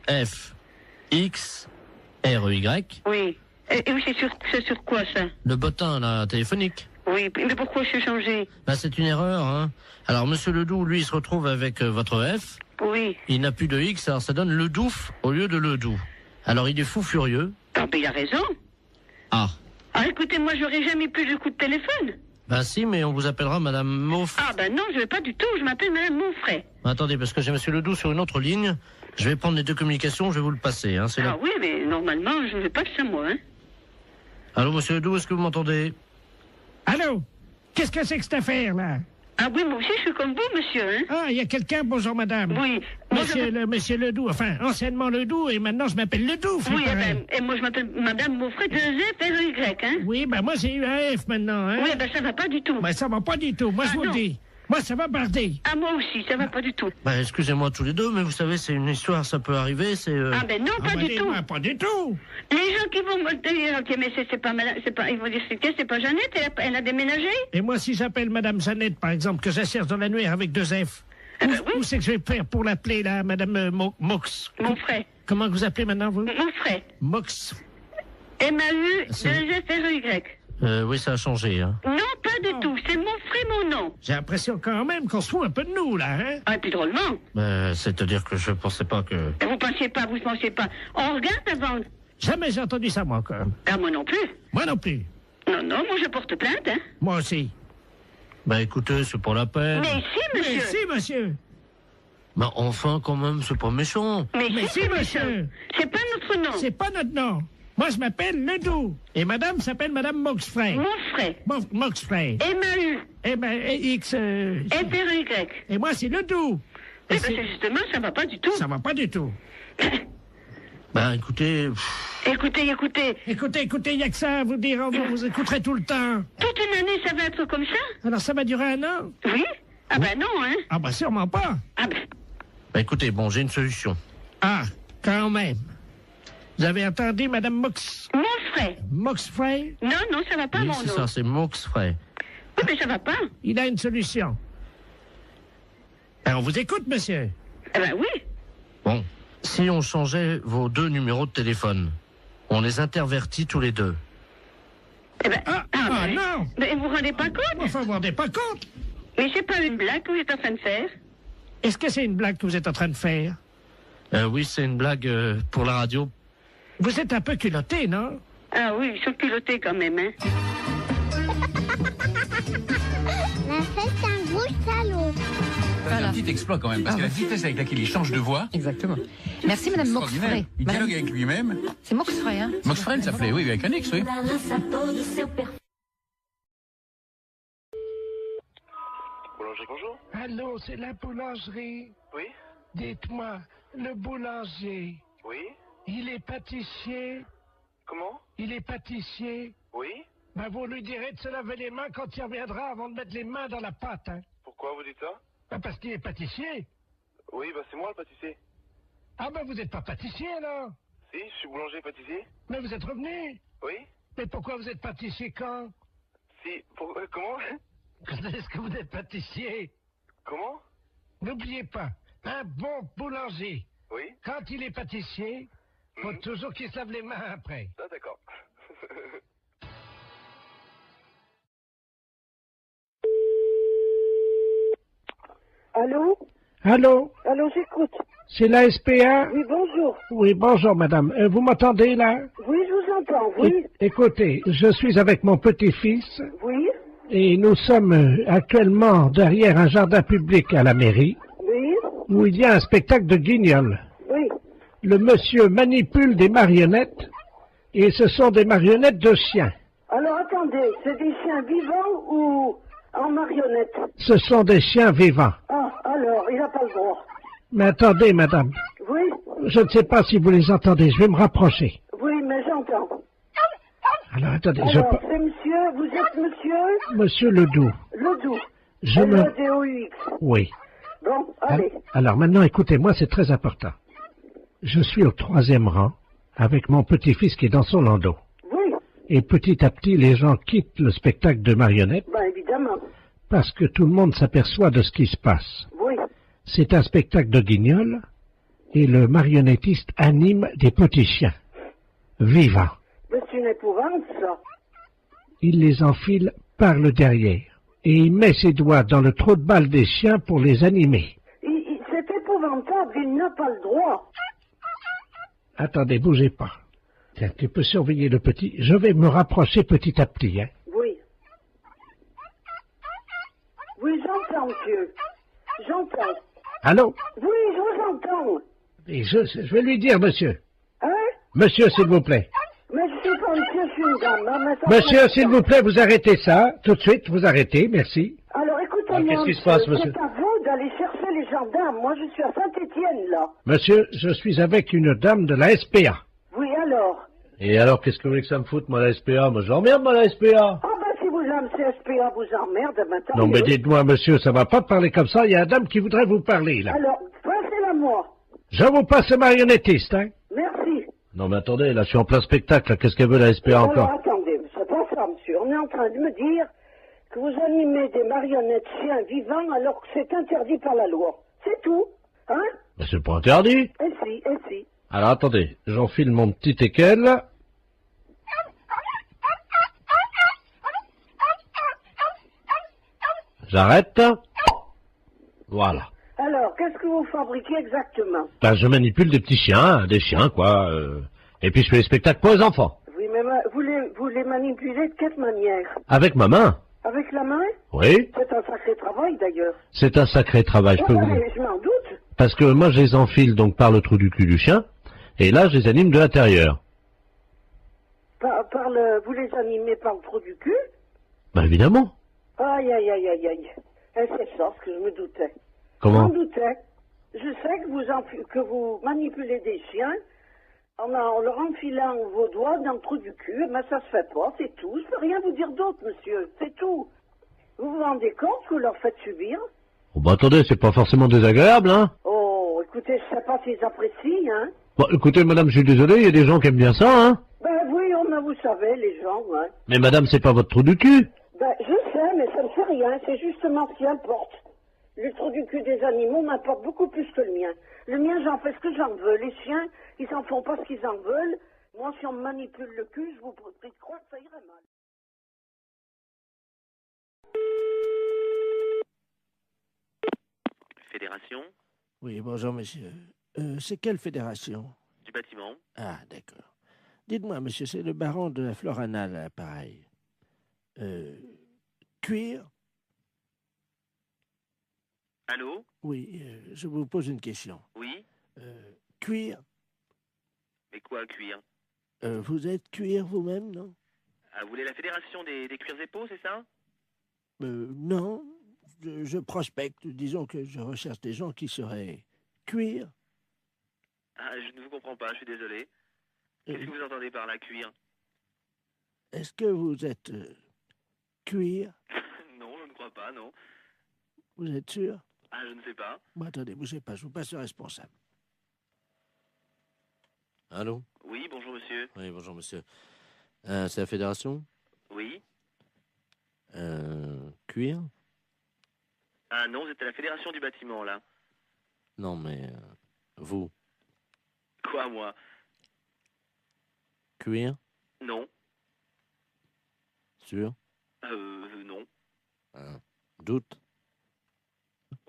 Oui. Et oui, c'est sur quoi, ça? Le bottin, là, téléphonique. Oui, mais pourquoi je suis changé? Bah, c'est une erreur, hein. Alors, monsieur Ledoux, lui, il se retrouve avec votre F. Oui. Il n'a plus de X, alors ça donne Ledouf au lieu de Ledoux. Alors, il est fou furieux. Ah, ben, il a raison. Ah. Ah, écoutez, moi, j'aurais jamais plus de coup de téléphone. Ben si, mais on vous appellera madame Monfray. Ah, ben non, je vais pas du tout. Je m'appelle madame Monfray. Attendez, parce que j'ai monsieur Ledoux sur une autre ligne. Je vais prendre les 2 communications, je vais vous le passer, hein. C'est Ah là. oui, mais normalement, je ne fais pas que ça, moi, hein. Allô, monsieur Ledoux, est-ce que vous m'entendez? Allô? Qu'est-ce que c'est que cette affaire, là? Ah oui, moi aussi, je suis comme vous, monsieur, hein. Ah, il y a quelqu'un, bonjour madame. Oui. Monsieur Ledoux, enfin, anciennement Ledoux, et maintenant je m'appelle Ledoux. Oui, et moi, je m'appelle madame Monfray de Z-R-Y, hein. Oui, ben moi, j'ai eu un F maintenant, hein. Oui, ben ça va pas du tout. Ben ça va pas du tout, moi je vous le dis. Moi, ça va barder. Ah, moi aussi, ça va pas du tout. Bah, excusez-moi tous les deux, mais vous savez, c'est une histoire, ça peut arriver, c'est... Ah, ben non, pas du tout. Pas du tout. Les gens qui vont me dire, ok, mais c'est pas madame, ils vont dire, c'est pas Jeannette, elle a déménagé? Et moi, si j'appelle madame Jeannette, par exemple, que j'asserre dans l'annuaire avec 2 F, où c'est que je vais faire pour l'appeler, là, madame Mox? Monfray. Comment vous appelez maintenant, vous? Monfray. Mox. M-A-U-2-F-R-Y. Oui, ça a changé, hein. Non, pas du tout. C'est Monfray, mon nom. J'ai l'impression quand même qu'on se fout un peu de nous, là, hein. Ah, et puis drôlement. C'est-à-dire que je pensais pas que... Vous pensiez pas. On regarde avant. Jamais j'ai entendu ça, moi, encore. Ah, moi non plus. Moi non plus. Non, moi je porte plainte, hein. Moi aussi. Bah, écoutez, c'est pas la peine. Mais si, monsieur. Mais si, monsieur. Bah, enfin, quand même, c'est pas méchant. Mais si, monsieur. C'est pas notre nom. C'est pas notre nom. Moi, je m'appelle Ledoux. Et madame s'appelle madame Moxfray. Monfray. Moxfray. M-A-U. X... F-R-Y. Et moi, c'est Ledoux. Eh ben, c'est justement, ça va pas du tout. Ça va pas du tout. Ben, écoutez... Écoutez, il y a que ça à vous dire. Vous écouterez tout le temps. Toute une année, ça va être comme ça? Alors, ça va durer 1 an? Oui. Ah ben non, hein. Ah ben sûrement pas. Ah ben... Bah, écoutez, bon, j'ai une solution. Ah, quand même. Vous avez entendu, Madame Moxfray. Moxfray? Non, ça va pas, Oui, mon c'est nom. ça, c'est Moxfray. Oui, mais ça va pas. Il a une solution. On vous écoute, monsieur. Eh ben oui. Bon, si on changeait vos 2 numéros de téléphone, on les intervertit tous les 2. Eh ben, non. Mais vous vous rendez pas compte? Enfin, vous vous rendez pas compte? Mais c'est pas une blague que vous êtes en train de faire. Est-ce que c'est une blague que vous êtes en train de faire? Oui, c'est une blague pour la radio. Vous êtes un peu culotté, non? Ah oui, ils sont culottés quand même, hein. La fête, c'est un gros salaud. C'est un petit exploit quand même, parce que la vitesse avec laquelle il change de voix. Exactement. Merci, Madame Moxfray. Il dialogue avec lui-même. C'est Moxfray, hein? Moxfray, il s'appelait, oui, avec un X, oui. Boulangerie, bonjour. Allô, c'est la boulangerie. Oui. Dites-moi, le boulanger, Oui. il est pâtissier? Comment? Il est pâtissier? Oui. Ben, vous lui direz de se laver les mains quand il reviendra avant de mettre les mains dans la pâte, hein? Pourquoi vous dites ça? Ben, parce qu'il est pâtissier. Oui, bah c'est moi le pâtissier. Ah ben, vous n'êtes pas pâtissier, alors? Si, je suis boulanger pâtissier. Mais vous êtes revenu? Oui. Mais pourquoi vous êtes pâtissier quand? Si, comment? Quand est-ce que vous êtes pâtissier? Comment? N'oubliez pas, un bon boulanger, Oui. quand il est pâtissier, faut toujours qu'il se lave les mains après. Ah, d'accord. Allô? Allô? Allô, j'écoute. C'est la SPA? Oui, bonjour. Oui, bonjour, madame. Vous m'entendez, là? Oui, je vous entends, oui. Écoutez, je suis avec mon petit-fils. Oui. Et nous sommes actuellement derrière un jardin public à la mairie. Oui. Où il y a un spectacle de guignol. Oui. Le monsieur manipule des marionnettes. Et ce sont des marionnettes de chiens. Alors, attendez, c'est des chiens vivants ou en marionnettes? Ce sont des chiens vivants. Ah, alors, il n'a pas le droit. Mais attendez, madame. Oui. Je ne sais pas si vous les entendez. Je vais me rapprocher. Oui, mais j'entends. Alors, attendez. Alors, c'est monsieur, vous êtes monsieur? Monsieur Ledoux. Ledoux. Je me... L-E-D-O-U-X. Oui. Bon, allez. Alors maintenant, écoutez-moi, c'est très important. Je suis au 3e rang avec mon petit-fils qui est dans son landau. Oui. Et petit à petit, les gens quittent le spectacle de marionnettes Ben, évidemment. parce que tout le monde s'aperçoit de ce qui se passe. Oui. C'est un spectacle de guignol et le marionnettiste anime des petits chiens vivants. Mais c'est une épouvante, ça. Il les enfile par le derrière et il met ses doigts dans le trou de balle des chiens pour les animer. C'est épouvantable, il n'a pas le droit. Attendez, bougez pas. Tiens, tu peux surveiller le petit. Je vais me rapprocher petit à petit, hein. Oui. Oui, j'entends, monsieur. J'entends. Allô? Oui, je vous entends. Et je vais lui dire, monsieur. Hein? Monsieur, s'il vous plaît. Mais je suis pas monsieur, je suis une dame. Hein, mais ça Monsieur, s'il vous plaît, vous arrêtez ça. Tout de suite, vous arrêtez, merci. Alors, écoutez-moi, qu'est-ce qui se passe, monsieur? C'est à vous d'aller chercher les gendarmes. Moi, je suis à Saint-Étienne, là. Monsieur, je suis avec une dame de la SPA. Oui, alors? Et alors, qu'est-ce que vous voulez que ça me foute, moi, la SPA? Moi, j'emmerde, moi, la SPA. Ah, ben, si vous aimez CSPA, vous emmerde, maintenant. Non, mais dites-moi, monsieur, ça va pas parler comme ça. Il y a une dame qui voudrait vous parler, là. Alors, passez-la moi. Je vous passe le marionnettiste, hein. Merci. Non, mais attendez, là, je suis en plein spectacle. Qu'est-ce qu'elle veut, la SPA, encore? Alors, attendez, c'est pas ça, monsieur. On est en train de me dire que vous animez des marionnettes chiens vivants alors que c'est interdit par la loi. C'est tout, hein? Mais c'est pas interdit. Et si. Alors, attendez, j'enfile mon petit équel. J'arrête. Voilà. Alors, qu'est-ce que vous fabriquez exactement? Ben, je manipule des petits chiens, des chiens, quoi. Et puis je fais des spectacles pour les enfants. Oui, mais vous les manipulez de quelle manière? Avec ma main. Avec la main? Oui. C'est un sacré travail, d'ailleurs. C'est un sacré travail, je peux vous dire. Mais je m'en doute. Parce que moi, je les enfile donc par le trou du cul du chien, et là, je les anime de l'intérieur. Vous les animez par le trou du cul? Ben, évidemment. Aïe. Et c'est ça ce que je me doutais. Comment? Je m'en doutais. Je sais que vous manipulez des chiens en leur enfilant vos doigts dans le trou du cul, mais ça se fait pas, c'est tout. Je peux rien vous dire d'autre, monsieur, c'est tout. Vous vous rendez compte que vous leur faites subir? Oh, ben, attendez, c'est pas forcément désagréable, hein? Oh, écoutez, je sais pas s'ils apprécient, hein. Bon, écoutez, madame, je suis désolé, il y a des gens qui aiment bien ça, hein. Ben oui, vous savez, les gens, hein. Mais madame, c'est pas votre trou du cul. Ben, je sais, mais ça ne fait rien, c'est justement ce qui importe. Le trou du cul des animaux m'importe beaucoup plus que le mien. Le mien, j'en fais ce que j'en veux. Les chiens, ils s'en font pas ce qu'ils en veulent. Moi, si on me manipule le cul, je vous prie de croire que ça irait mal. Fédération Oui, bonjour, monsieur. C'est quelle fédération? du bâtiment. Ah, d'accord. Dites-moi, monsieur, c'est le baron de la Florana, l'appareil. Cuir? Allô? Oui, je vous pose une question. Oui? Cuir? Mais quoi, cuir? Vous êtes cuir vous-même, non? Ah, vous voulez la fédération des cuirs épaux, c'est ça? Non, je prospecte. Disons que je recherche des gens qui seraient cuir. Ah, je ne vous comprends pas, je suis désolé. Qu'est-ce que vous entendez par là, cuir? Est-ce que vous êtes cuir? Non, je ne crois pas, non. Vous êtes sûr? Ah, je ne sais pas. Bon, attendez, bougez pas, je vous passe le responsable. Allô? Oui, bonjour monsieur. Oui, bonjour monsieur. C'est la fédération? Oui. Cuir? Ah non, vous êtes à la fédération du bâtiment, là. Non, mais vous? Quoi, moi? Cuir? Non. Sûr? Non. Doute?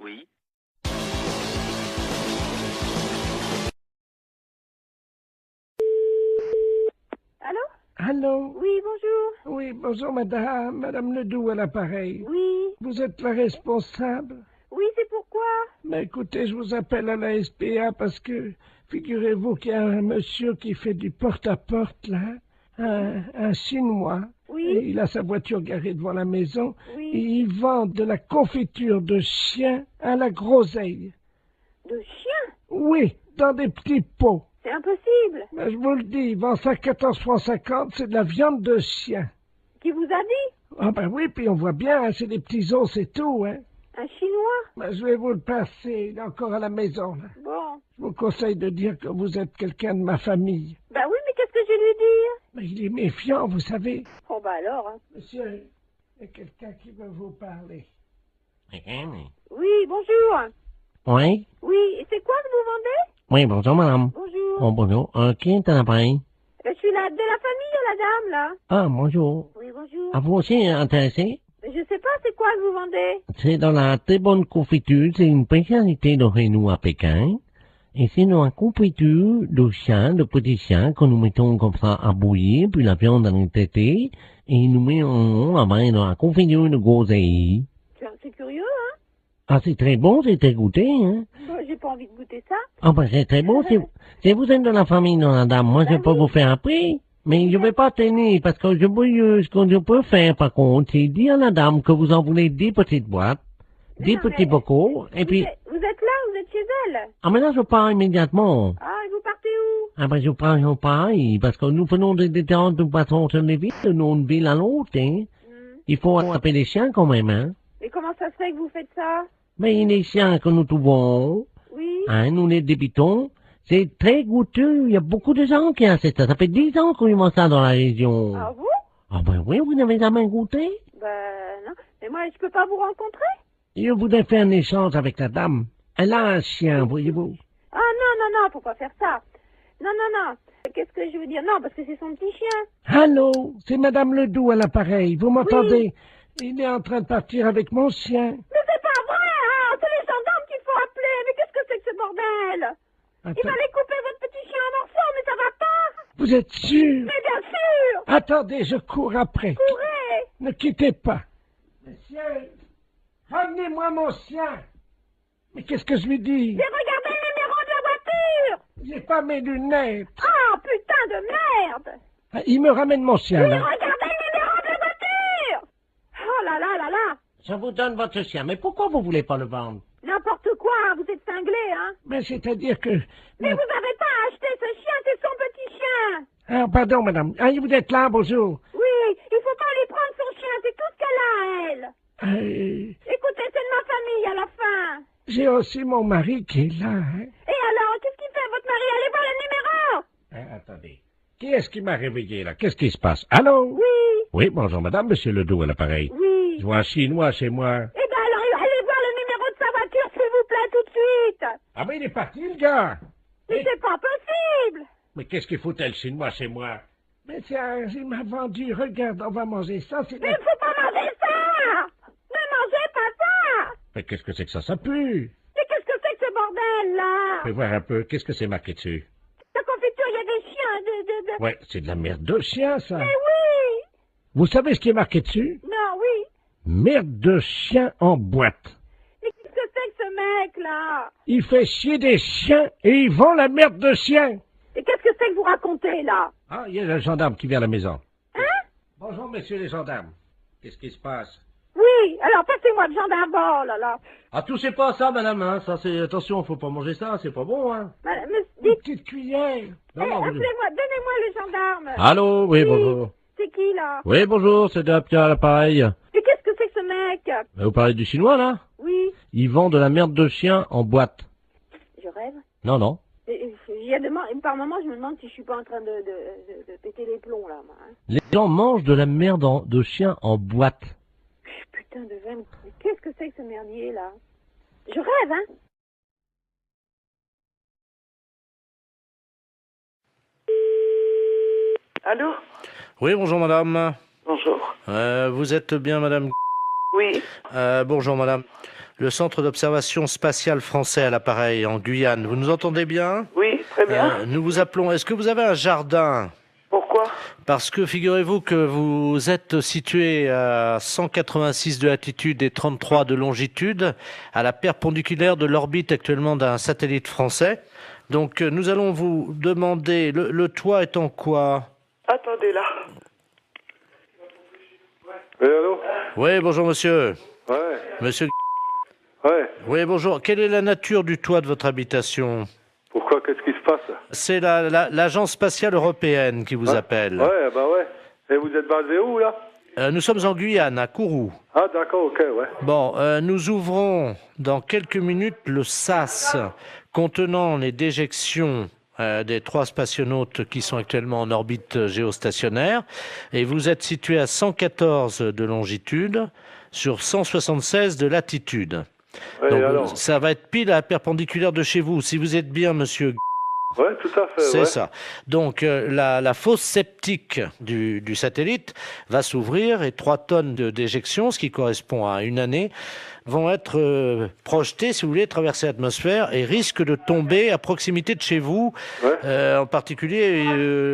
Oui. Allô? Allô? Oui, bonjour. Oui, bonjour madame Ledoux à l'appareil. Oui. Vous êtes la responsable? Oui, c'est pourquoi? Mais écoutez, je vous appelle à la SPA parce que, figurez-vous qu'il y a un monsieur qui fait du porte-à-porte, là, un Chinois. Oui. Et il a sa voiture garée devant la maison. Oui. Et il vend de la confiture de chien à la groseille. De chien? Oui, dans des petits pots. C'est impossible. Mais je vous le dis, il vend ça 14,50 francs, c'est de la viande de chien. Qui vous a dit? Ah ben oui, puis on voit bien, hein, c'est des petits os, c'est tout, hein. Un Chinois? Ben, je vais vous le passer, il est encore à la maison, là. Bon. Je vous conseille de dire que vous êtes quelqu'un de ma famille. Bah oui, mais qu'est-ce que je vais lui dire? Mais il est méfiant, vous savez. Oh bah alors, hein. Monsieur, il y a quelqu'un qui veut vous parler. Oui, bonjour. Oui? Oui, et c'est quoi que vous vendez? Oui, bonjour madame. Bonjour. Oh, bonjour. Qui est à l'appareil? Je suis de la famille, la dame, là. Ah, bonjour. Oui, bonjour. À vous aussi intéressé? Je sais pas, c'est quoi que vous vendez? C'est dans la très bonne confiture, c'est une spécialité de Rénou à Pékin. Et c'est dans la confiture de chiens, de petits chiens, que nous mettons comme ça à bouillir, puis la viande à nous traiter, et nous mettons dans la confiture de groseille. C'est curieux, hein? Ah, c'est très bon, c'est très goûté, hein? Bon, j'ai pas envie de goûter ça. Ah, ben, c'est très bon, si vous êtes de la famille de la dame, moi, je peux vous faire un prix. Mais je vais pas tenir, parce que ce que je peux faire, par contre, c'est dire à la dame que vous en voulez 10 petites boîtes, 10 petits bocaux, et puis... Vous êtes là, vous êtes chez elle? Ah, mais là, je pars immédiatement. Ah, et vous partez où? Ah, ben, je pars, parce que nous faisons des détentes, nous passons sur les villes, d'une ville à l'autre, hein. Il faut attraper les chiens, quand même, hein. Mais comment ça se fait que vous faites ça? Mais les chiens que nous trouvons, oui. Hein, nous les débitons, c'est très goûteux. Il y a beaucoup de gens qui achètent ça. Ça fait 10 ans qu'on mange ça dans la région. Ah vous? Ah ben oui, vous n'avez jamais goûté? Ben non. Mais moi, je peux pas vous rencontrer? Je voudrais faire un échange avec la dame. Elle a un chien, voyez-vous. Ah non, faut pas faire ça. Non. Qu'est-ce que je veux dire? Non, parce que c'est son petit chien. Allô, c'est madame Ledoux à l'appareil. Vous m'entendez? Il est en train de partir avec mon chien. Mais c'est pas vrai, hein! C'est les gendarmes qu'il faut appeler. Mais qu'est-ce que c'est que ce bordel? Il va aller couper votre petit chien en morceaux, mais ça va pas! Vous êtes sûr? Mais bien sûr! Attendez, je cours après. Courez! Ne quittez pas. Monsieur, ramenez-moi mon chien. Mais qu'est-ce que je lui dis? J'ai regardé le numéro de la voiture! J'ai pas mes lunettes. Ah, putain de merde! Ah, il me ramène mon chien, J'ai là. regardé le numéro de la voiture! Oh là là! Je vous donne votre chien, mais pourquoi vous voulez pas le vendre? N'importe quoi, vous êtes cinglé, hein? Mais c'est-à-dire que... Mais vous n'avez pas acheté ce chien, c'est son petit chien! Ah, pardon, madame. Ah, vous êtes là, bonjour. Oui, il faut pas lui prendre son chien, c'est tout ce qu'elle a, elle! Écoutez, c'est de ma famille, à la fin! J'ai aussi mon mari qui est là, hein. Et Qui est-ce qui m'a réveillé, là? Qu'est-ce qui se passe? Allô? Oui. Oui, bonjour, madame, monsieur Ledoux à l'appareil. Oui. Je vois un Chinois chez moi. Eh ben alors, allez voir le numéro de sa voiture, s'il vous plaît, tout de suite. Ah ben, il est parti, le gars. Mais c'est pas possible. Mais qu'est-ce qu'il foutait, le Chinois, chez moi? Mais tiens, il m'a vendu, regarde, on va manger ça, c'est... Mais il faut pas manger ça. Ne mangez pas ça. Mais qu'est-ce que c'est que ça pue? Mais qu'est-ce que c'est que ce bordel, là? Fais voir un peu, qu'est-ce que c'est marqué dessus? La confiture, il y a des chiens, Ouais, c'est de la merde de chien, ça. Mais oui. Vous savez ce qui est marqué dessus? Non, oui. Merde de chien en boîte. Mais qu'est-ce que c'est que ce mec-là? Il fait chier des chiens et il vend la merde de chien. Et qu'est-ce que c'est que vous racontez, là? Ah, il y a le gendarme qui vient à la maison. Hein? Bonjour, messieurs les gendarmes. Qu'est-ce qui se passe? Oui, alors passez-moi le gendarme, oh là là. Ah, touchez pas à ça, madame, hein. Ça, c'est... Attention, faut pas manger ça, c'est pas bon, hein. Mais Une dites... petite cuillère. Non, non, appelez-moi, donnez-moi le gendarme. Allô, oui, bonjour. C'est qui, là? Oui, bonjour, c'est Pierre à l'appareil. Mais qu'est-ce que c'est que ce mec? Vous parlez du chinois, là? Oui. Il vend de la merde de chien en boîte. Je rêve. Non, non. Par moment, je me demande si je suis pas en train de péter les plombs, là, moi. Hein. Les gens mangent de la merde de chien en boîte. Putain de veine. Qu'est-ce que c'est que ce merdier, là? Je rêve, hein? Allô? Oui, bonjour madame. Bonjour. Vous êtes bien madame? Oui. Bonjour madame. Le centre d'observation spatiale français à l'appareil en Guyane. Vous nous entendez bien? Oui, très bien. Nous vous appelons. Est-ce que vous avez un jardin? Pourquoi? Parce que figurez-vous que vous êtes situé à 186 de latitude et 33 de longitude, à la perpendiculaire de l'orbite actuellement d'un satellite français. Donc nous allons vous demander, le toit est en quoi? Attendez là. Oui, allô? Oui, bonjour monsieur. Ouais. Monsieur. Ouais. Oui, bonjour. Quelle est la nature du toit de votre habitation? Pourquoi? Qu'est-ce qui se passe? C'est l'agence spatiale européenne qui vous appelle. Ouais, bah ouais. Et vous êtes basé où, là? Nous sommes en Guyane, à Kourou. Ah, d'accord, ok, ouais. Bon, nous ouvrons dans quelques minutes le SAS contenant les déjections des 3 spationautes qui sont actuellement en orbite géostationnaire. Et vous êtes situé à 114 de longitude sur 176 de latitude. Ouais, donc, alors ça va être pile à la perpendiculaire de chez vous. Si vous êtes bien, monsieur... Ouais, tout à fait, C'est ouais. ça. Donc, la fosse septique du satellite va s'ouvrir et 3 tonnes de déjection, ce qui correspond à une année, vont être projetées, si vous voulez, traverser l'atmosphère et risquent de tomber à proximité de chez vous, en particulier,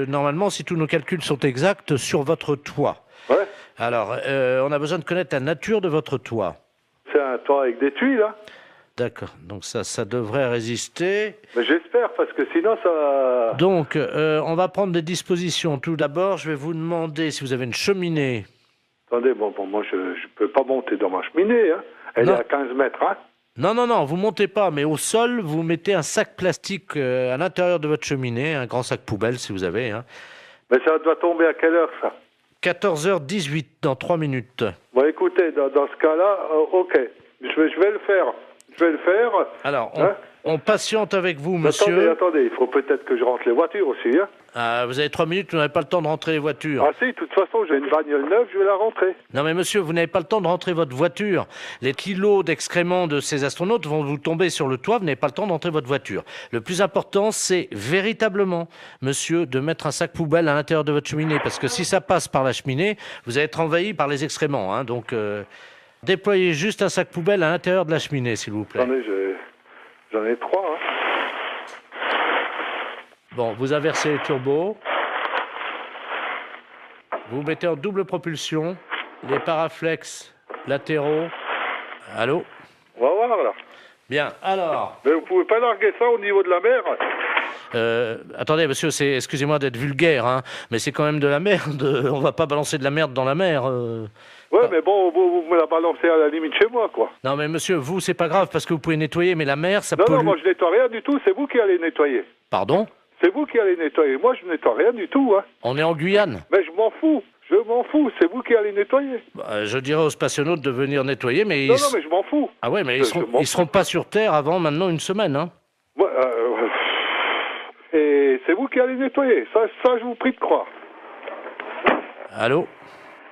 normalement, si tous nos calculs sont exacts, sur votre toit. Ouais. Alors, on a besoin de connaître la nature de votre toit. C'est un toit avec des tuiles, là? D'accord, donc ça devrait résister. Mais j'espère, parce que sinon, ça... Donc, on va prendre des dispositions. Tout d'abord, je vais vous demander si vous avez une cheminée. Attendez, bon, moi, je peux pas monter dans ma cheminée, hein. Elle est à 15 mètres, hein. Non, vous montez pas, mais au sol, vous mettez un sac plastique à l'intérieur de votre cheminée, un grand sac poubelle, si vous avez. Hein. Mais ça doit tomber à quelle heure, ça? 14h18, dans 3 minutes. Bon, écoutez, dans ce cas-là, ok. Je vais le faire. Alors, on patiente avec vous, monsieur. Attendez, il faut peut-être que je rentre les voitures aussi, hein. Vous avez 3 minutes, vous n'avez pas le temps de rentrer les voitures. Ah si, de toute façon, j'ai une bagnole neuve, je vais la rentrer. Non mais monsieur, vous n'avez pas le temps de rentrer votre voiture. Les kilos d'excréments de ces astronautes vont vous tomber sur le toit, vous n'avez pas le temps de rentrer votre voiture. Le plus important, c'est véritablement, monsieur, de mettre un sac poubelle à l'intérieur de votre cheminée, parce que si ça passe par la cheminée, vous allez être envahi par les excréments, hein, donc... Déployez juste un sac poubelle à l'intérieur de la cheminée, s'il vous plaît. Attendez, j'en ai 3, hein. Bon, vous inversez les turbos. Vous mettez en double propulsion les paraflex latéraux. Allô? On va voir, là. Bien, alors... Mais vous pouvez pas larguer ça au niveau de la mer? Attendez, monsieur, excusez-moi d'être vulgaire, hein, mais c'est quand même de la merde. On va pas balancer de la merde dans la mer. Ouais, mais bon, vous me la balancez à la limite chez moi, quoi. Non, mais monsieur, vous, c'est pas grave, parce que vous pouvez nettoyer, mais la mer, ça pollue. pollue... Non, moi, je nettoie rien du tout, c'est vous qui allez nettoyer. Pardon? C'est vous qui allez nettoyer, moi, je nettoie rien du tout, hein. On est en Guyane. Mais je m'en fous, c'est vous qui allez nettoyer. Je dirais aux spationautes de venir nettoyer, mais... Non, mais je m'en fous. Ah ouais, mais ils seront pas sur Terre avant maintenant une semaine, hein. Ouais, et c'est vous qui allez nettoyer. Ça, je vous prie de croire. Allô?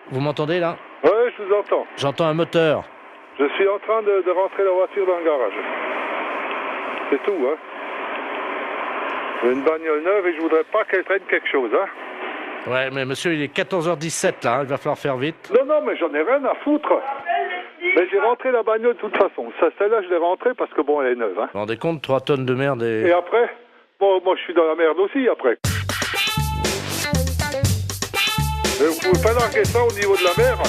Vous m'entendez là? Ouais, je vous entends. J'entends un moteur. Je suis en train de rentrer la voiture dans le garage. C'est tout, hein. J'ai une bagnole neuve et je voudrais pas qu'elle traîne quelque chose, hein. Ouais, mais monsieur, il est 14h17 là, il va falloir faire vite. Non, mais j'en ai rien à foutre. Mais j'ai rentré la bagnole de toute façon. Celle-là, je l'ai rentrée parce que bon, elle est neuve, hein. Vous vous rendez compte, 3 tonnes de merde et... Et après? Bon, moi, je suis dans la merde aussi, après. Mais vous pouvez pas larguer ça au niveau de la mer?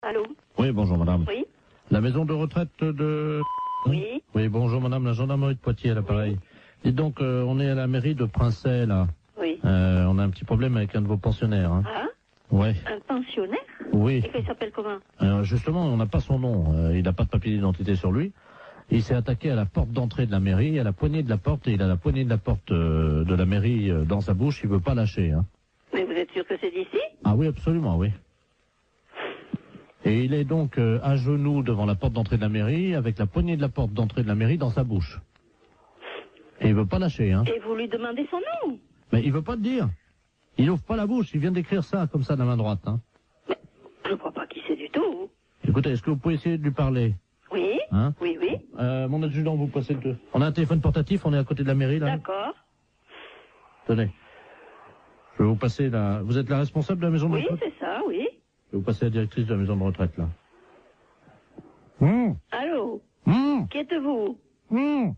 Allô? Oui, bonjour madame. Oui? La maison de retraite de... Oui? Oui, bonjour madame, la gendarmerie de Poitiers à l'appareil. Dites donc, on est à la mairie de Princey, là. Oui. On a un petit problème avec un de vos pensionnaires. Hein. Ah? Ouais. Un pensionnaire? Oui. Et qu'il s'appelle comment? Justement, on n'a pas son nom. Il n'a pas de papier d'identité sur lui. Il s'est attaqué à la porte d'entrée de la mairie, à la poignée de la porte, et il a la poignée de la porte de la mairie dans sa bouche. Il veut pas lâcher. Hein. Mais vous êtes sûr que c'est d'ici? Ah oui, absolument, oui. Et il est donc à genoux devant la porte d'entrée de la mairie, avec la poignée de la porte d'entrée de la mairie dans sa bouche. Et il veut pas lâcher, hein. Et vous lui demandez son nom? Mais il veut pas te dire. Il ouvre pas la bouche, il vient d'écrire ça, comme ça, de la main droite, hein. Mais je ne crois pas qui c'est du tout. Écoutez, est-ce que vous pouvez essayer de lui parler? Oui, hein? Oui. Mon adjudant, vous passez le... On a un téléphone portatif, on est à côté de la mairie, là. D'accord. Tenez. Je vais vous passer la... Vous êtes la responsable de la maison de retraite? Oui, c'est ça, oui. Je vais vous passer la directrice de la maison de retraite, là. Allô? Qui êtes-vous? Hein?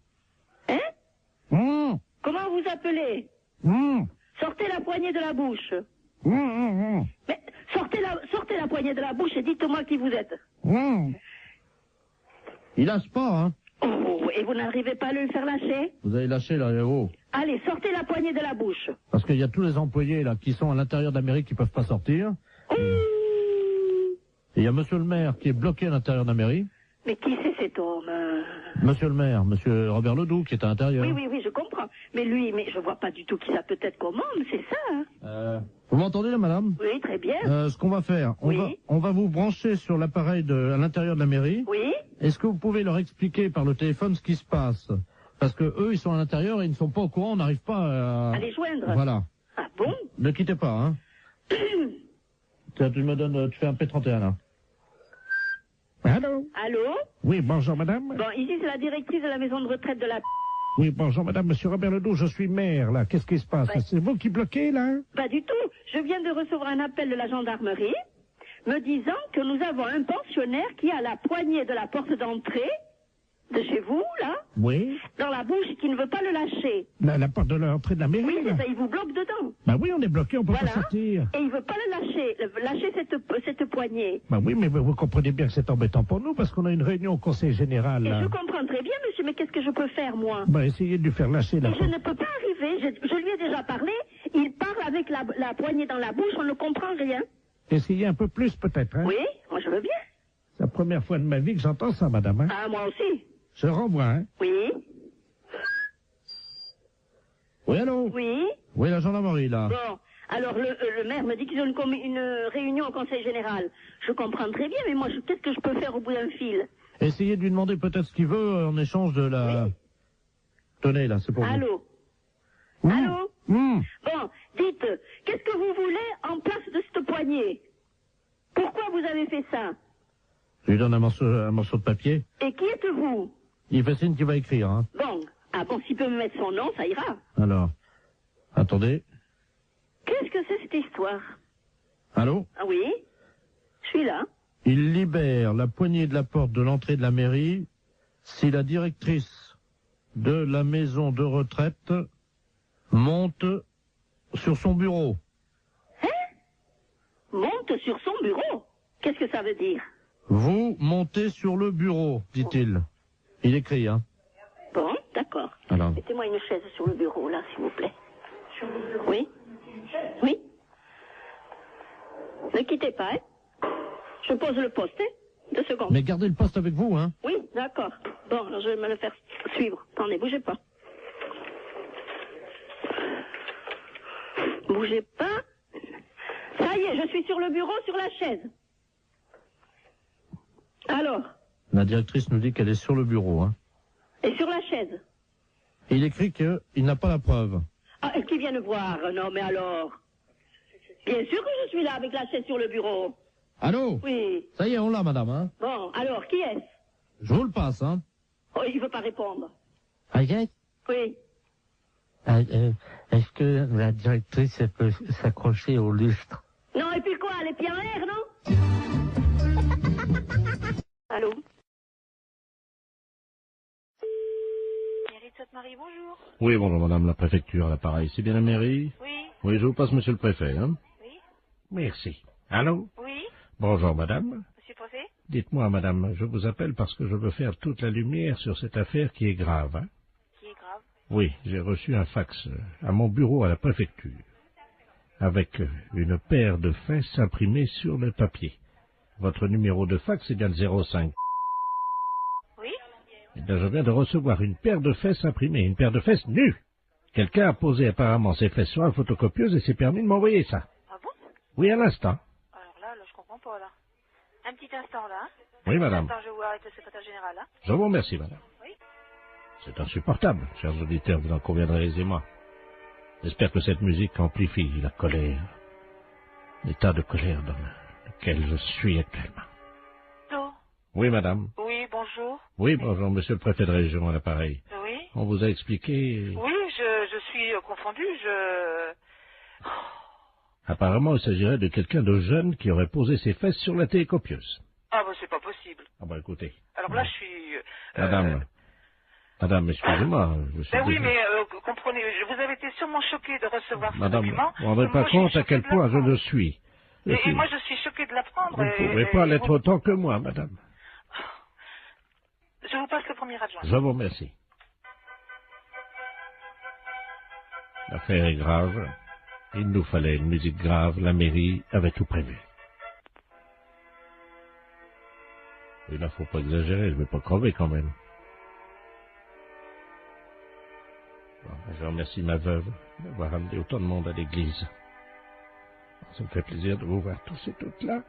Comment vous appelez? Sortez la poignée de la bouche. Mais sortez la poignée de la bouche et dites-moi qui vous êtes. Il lâche pas, hein. Oh, et vous n'arrivez pas à le faire lâcher? Vous avez lâché, là, haut. Allez, sortez la poignée de la bouche. Parce qu'il y a tous les employés, là, qui sont à l'intérieur de la mairie qui peuvent pas sortir. Et il y a monsieur le maire qui est bloqué à l'intérieur de la mairie. Mais qui c'est cet homme? Monsieur le maire, monsieur Robert Ledoux, qui est à l'intérieur. Oui, je comprends. Mais lui, je vois pas du tout qui ça peut être comme homme, c'est ça, hein? Vous m'entendez, là, madame? Oui, très bien. Ce qu'on va faire, on va vous brancher sur l'appareil à l'intérieur de la mairie. Oui. Est-ce que vous pouvez leur expliquer par le téléphone ce qui se passe? Parce que eux, ils sont à l'intérieur et ils ne sont pas au courant, on n'arrive pas à les joindre. Voilà. Ah bon? Ne quittez pas, hein. Tiens, tu fais un P31, là. Allô? Allô? Oui, bonjour, madame. Bon, ici, c'est la directrice de la maison de retraite de la... Oui, bonjour, madame, monsieur Robert Ledoux, je suis maire, là. Qu'est-ce qui se passe? Ouais. C'est vous qui bloquez, là? Pas du tout. Je viens de recevoir un appel de la gendarmerie me disant que nous avons un pensionnaire qui a la poignée de la porte d'entrée de chez vous, là, Oui. dans la bouche, qui ne veut pas le lâcher. La porte de l'entrée de la mairie, Oui, là. c'est ça, il vous bloque dedans. Bah oui, on est bloqué, on peut Voilà. pas sortir. Et il veut pas le lâcher cette poignée. Bah oui, mais vous comprenez bien que c'est embêtant pour nous, parce qu'on a une réunion au conseil général, Et là. je comprends très bien, monsieur, mais qu'est-ce que je peux faire, moi? Bah essayez de lui faire lâcher la Et je ne peux pas arriver, je lui ai déjà parlé, il parle avec la poignée dans la bouche, on ne comprend rien. Essayez un peu plus, peut-être, hein. Oui, moi je veux bien. C'est la première fois de ma vie que j'entends ça, madame, hein. Ah, moi aussi. Je renvoie, hein. Oui. Oui, allô? Oui. Oui, la gendarmerie, là. Bon, alors le maire me dit qu'ils ont une réunion au conseil général. Je comprends très bien, mais moi, qu'est-ce que je peux faire au bout d'un fil? Essayez de lui demander peut-être ce qu'il veut en échange de la... Oui. Tenez, là, c'est pour vous. Allô? Allô? Bon, dites, qu'est-ce que vous voulez en place de cette poignée? Pourquoi vous avez fait ça? Je lui donne un morceau de papier. Et qui êtes-vous? Il fait signe qu'il va écrire, hein. Bon, ah bon, s'il peut me mettre son nom, ça ira. Alors, attendez. Qu'est-ce que c'est cette histoire? Allô? Ah oui? Je suis là. Il libère la poignée de la porte de l'entrée de la mairie si la directrice de la maison de retraite monte sur son bureau. Hein? Monte sur son bureau? Qu'est-ce que ça veut dire? Vous montez sur le bureau, dit-il. Il écrit, hein. Bon, d'accord. Alors. Mettez-moi une chaise sur le bureau, là, s'il vous plaît. Oui? Oui? Ne quittez pas, hein? Je pose le poste, hein? 2 secondes. Mais gardez le poste avec vous, hein. Oui, d'accord. Bon, alors je vais me le faire suivre. Attendez, bougez pas. Bougez pas. Ça y est, je suis sur le bureau, sur la chaise. Alors? La directrice nous dit qu'elle est sur le bureau, hein. Et sur la chaise. Il écrit qu'il n'a pas la preuve. Ah, qui vient nous voir? Non, mais alors? Bien sûr que je suis là avec la chaise sur le bureau. Allô? Oui. Ça y est, on l'a, madame, hein? Bon, alors, qui est-ce? Je vous le passe, hein? Oh, il veut pas répondre. Agathe, Oui. est-ce que la directrice elle peut s'accrocher au lustre? Non, et puis quoi? Les pieds en l'air, non? Allô? Mairie de Sainte-Marie, bonjour. Oui, bonjour, madame la préfecture, à l'appareil. C'est bien la mairie? Oui. Oui, je vous passe monsieur le préfet, hein? Oui. Merci. Allô? Oui. Bonjour, madame. Monsieur le préfet? Dites-moi, madame, je vous appelle parce que je veux faire toute la lumière sur cette affaire qui est grave, hein? Qui est grave? Oui, j'ai reçu un fax à mon bureau à la préfecture, avec une paire de fesses imprimées sur le papier. Votre numéro de fax est bien le 05. Oui. Eh bien, je viens de recevoir une paire de fesses imprimées, une paire de fesses nues. Quelqu'un a posé apparemment ses fesses sur la photocopieuse et s'est permis de m'envoyer ça. Ah bon? Oui, à l'instant. Alors là, je comprends pas, là. Un petit instant, là. Hein? Oui, madame. Attends, je vais voir avec le secrétaire général, là. Je vous remercie, madame. Oui. C'est insupportable, chers auditeurs, vous en conviendrez aisément. J'espère que cette musique amplifie la colère, l'état de colère dans lequel je suis actuellement. Allô? Oui, madame. Oui, bonjour. Oui, bonjour, monsieur le préfet de région à l'appareil. Oui. On vous a expliqué... Oui, je suis confondue, Apparemment, il s'agirait de quelqu'un de jeune qui aurait posé ses fesses sur la télécopieuse. Ah, bah, c'est pas possible. Ah, bah, écoutez. Alors là, je suis... Madame, excusez-moi, je suis Ben oui, désolé. mais comprenez, vous avez été sûrement choquée de recevoir ce Madame, document. vous ne rendez pas Moi, je suis compte à choquée quel de point je l'apprendre. le suis. Et moi, je suis choquée de l'apprendre. Vous ne pouvez pas l'être autant que moi, madame. Je vous passe le premier adjoint. Je vous remercie. L'affaire est grave. Il nous fallait une musique grave. La mairie avait tout prévu. Et là, faut pas exagérer. Je vais pas crever quand même. Bon, je remercie ma veuve d'avoir amené autant de monde à l'église. Ça me fait plaisir de vous voir tous et toutes là.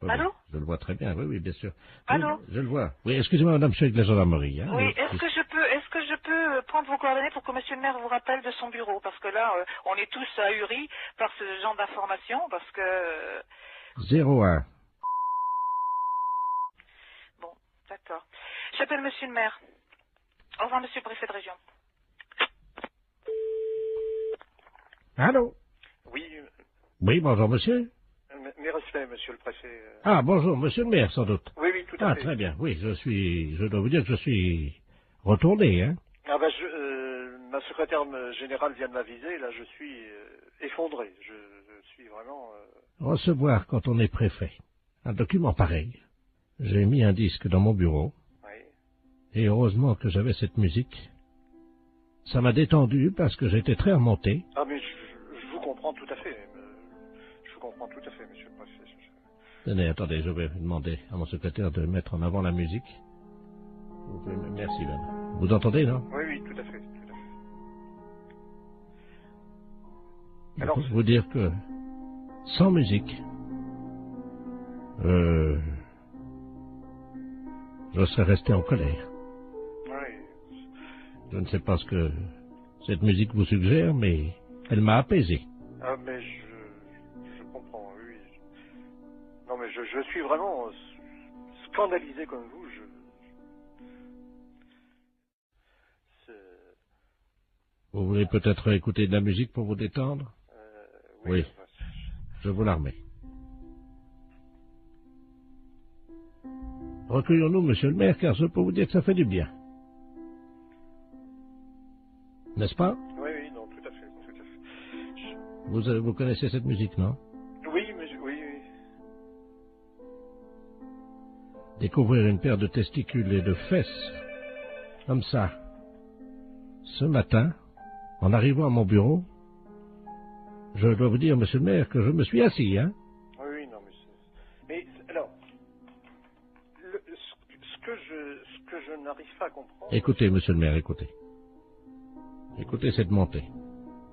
Oui, Allô? Je le vois très bien, oui, bien sûr. Allô? Je le vois. Oui, excusez-moi, madame, je suis avec la gendarmerie. Hein. Oui, est-ce que je peux prendre vos coordonnées pour que monsieur le maire vous rappelle de son bureau? Parce que là, on est tous ahuris par ce genre d'informations, parce que... 01. Bon, d'accord. J'appelle monsieur le maire. Au revoir, monsieur le préfet de région. Allô? Oui, Oui, bonjour, monsieur. mes respects, monsieur le préfet. Ah, bonjour, monsieur le maire, sans doute. Oui, tout à fait. Ah, très bien, oui, je dois vous dire que je suis retourné, hein. Ah bah, ma secrétaire générale vient de m'aviser, là, je suis effondré. Je suis vraiment... Recevoir quand on est préfet un document pareil. J'ai mis un disque dans mon bureau. Oui. Et heureusement que j'avais cette musique. Ça m'a détendu parce que j'étais très remonté. Ah, mais je vous comprends tout à fait. Je vous comprends tout à fait, monsieur le préfet. Tenez, attendez, je vais demander à mon secrétaire de mettre en avant la musique. Vous pouvez... Merci, madame. Vous entendez, non? Oui, tout à fait. Je peux vous dire que sans musique, je serais resté en colère. Oui. Je ne sais pas ce que cette musique vous suggère, mais elle m'a apaisé. Ah, mais je comprends, oui. Non, mais je suis vraiment scandalisé comme vous. Vous voulez peut-être écouter de la musique pour vous détendre? Oui. Je vous la remets. Recueillons-nous, monsieur le maire, car je peux vous dire que ça fait du bien. N'est-ce pas? Oui, non, tout à fait. Vous connaissez cette musique, non? Oui, monsieur, oui. Découvrir une paire de testicules et de fesses, comme ça, ce matin, en arrivant à mon bureau, je dois vous dire, monsieur le maire, que je me suis assis, hein? Oui, non, mais alors, ce que je n'arrive pas à comprendre... Écoutez, monsieur le maire, écoutez. Écoutez cette montée.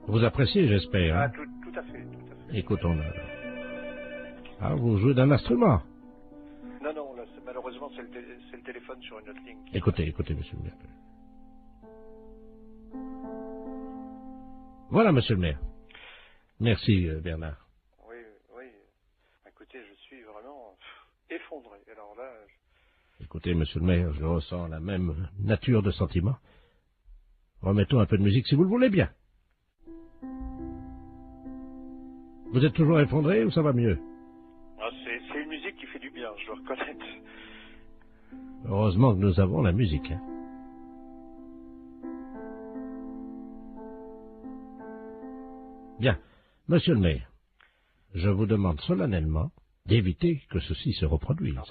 Vous appréciez, j'espère, hein? Ah, tout à fait. Écoutons-la. Ah, vous jouez d'un instrument? Non, là, malheureusement, c'est le téléphone sur une autre ligne. Écoutez, monsieur le maire. Voilà, monsieur le maire. Merci, Bernard. Oui. Écoutez, je suis vraiment effondré. Alors là... Écoutez, monsieur le maire, je ressens la même nature de sentiment. Remettons un peu de musique, si vous le voulez bien. Vous êtes toujours effondré ou ça va mieux? C'est une musique qui fait du bien, je dois reconnaître. Heureusement que nous avons la musique. Hein. Bien, monsieur le maire, je vous demande solennellement d'éviter que ceci se reproduise. Non,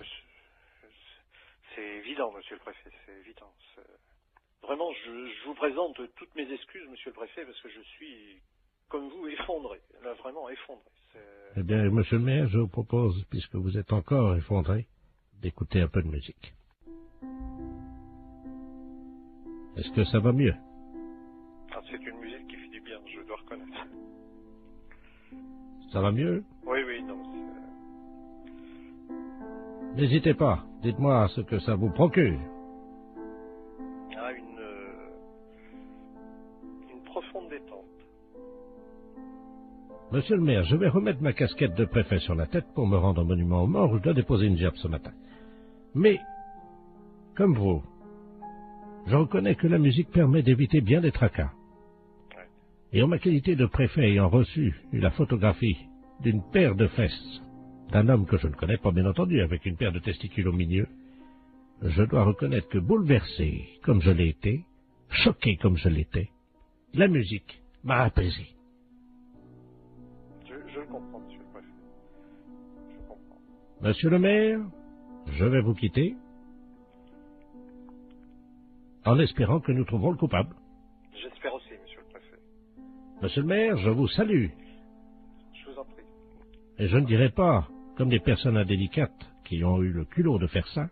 c'est évident, monsieur le préfet, c'est évident. Vraiment, je vous présente toutes mes excuses, monsieur le préfet, parce que je suis, comme vous, effondré. Là, vraiment effondré. Eh bien, monsieur le maire, je vous propose, puisque vous êtes encore effondré, d'écouter un peu de musique. Est-ce que ça va mieux? C'est une musique qui fait du bien, je dois reconnaître. Ça va mieux? Oui, non. N'hésitez pas, dites-moi ce que ça vous procure. Une profonde détente. Monsieur le maire, je vais remettre ma casquette de préfet sur la tête pour me rendre au monument aux morts où je dois déposer une gerbe ce matin. Mais, comme vous, je reconnais que la musique permet d'éviter bien des tracas. Et en ma qualité de préfet ayant reçu la photographie d'une paire de fesses d'un homme que je ne connais pas bien entendu, avec une paire de testicules au milieu, je dois reconnaître que bouleversé comme je l'ai été, choqué comme je l'étais, la musique m'a apaisé. Je le comprends, monsieur le préfet. Je comprends. Monsieur le maire, je vais vous quitter en espérant que nous trouverons le coupable. J'espère aussi, monsieur le préfet. Monsieur le maire, je vous salue. Je vous en prie. Et je ne dirai pas, comme des personnes indélicates qui ont eu le culot de faire ça,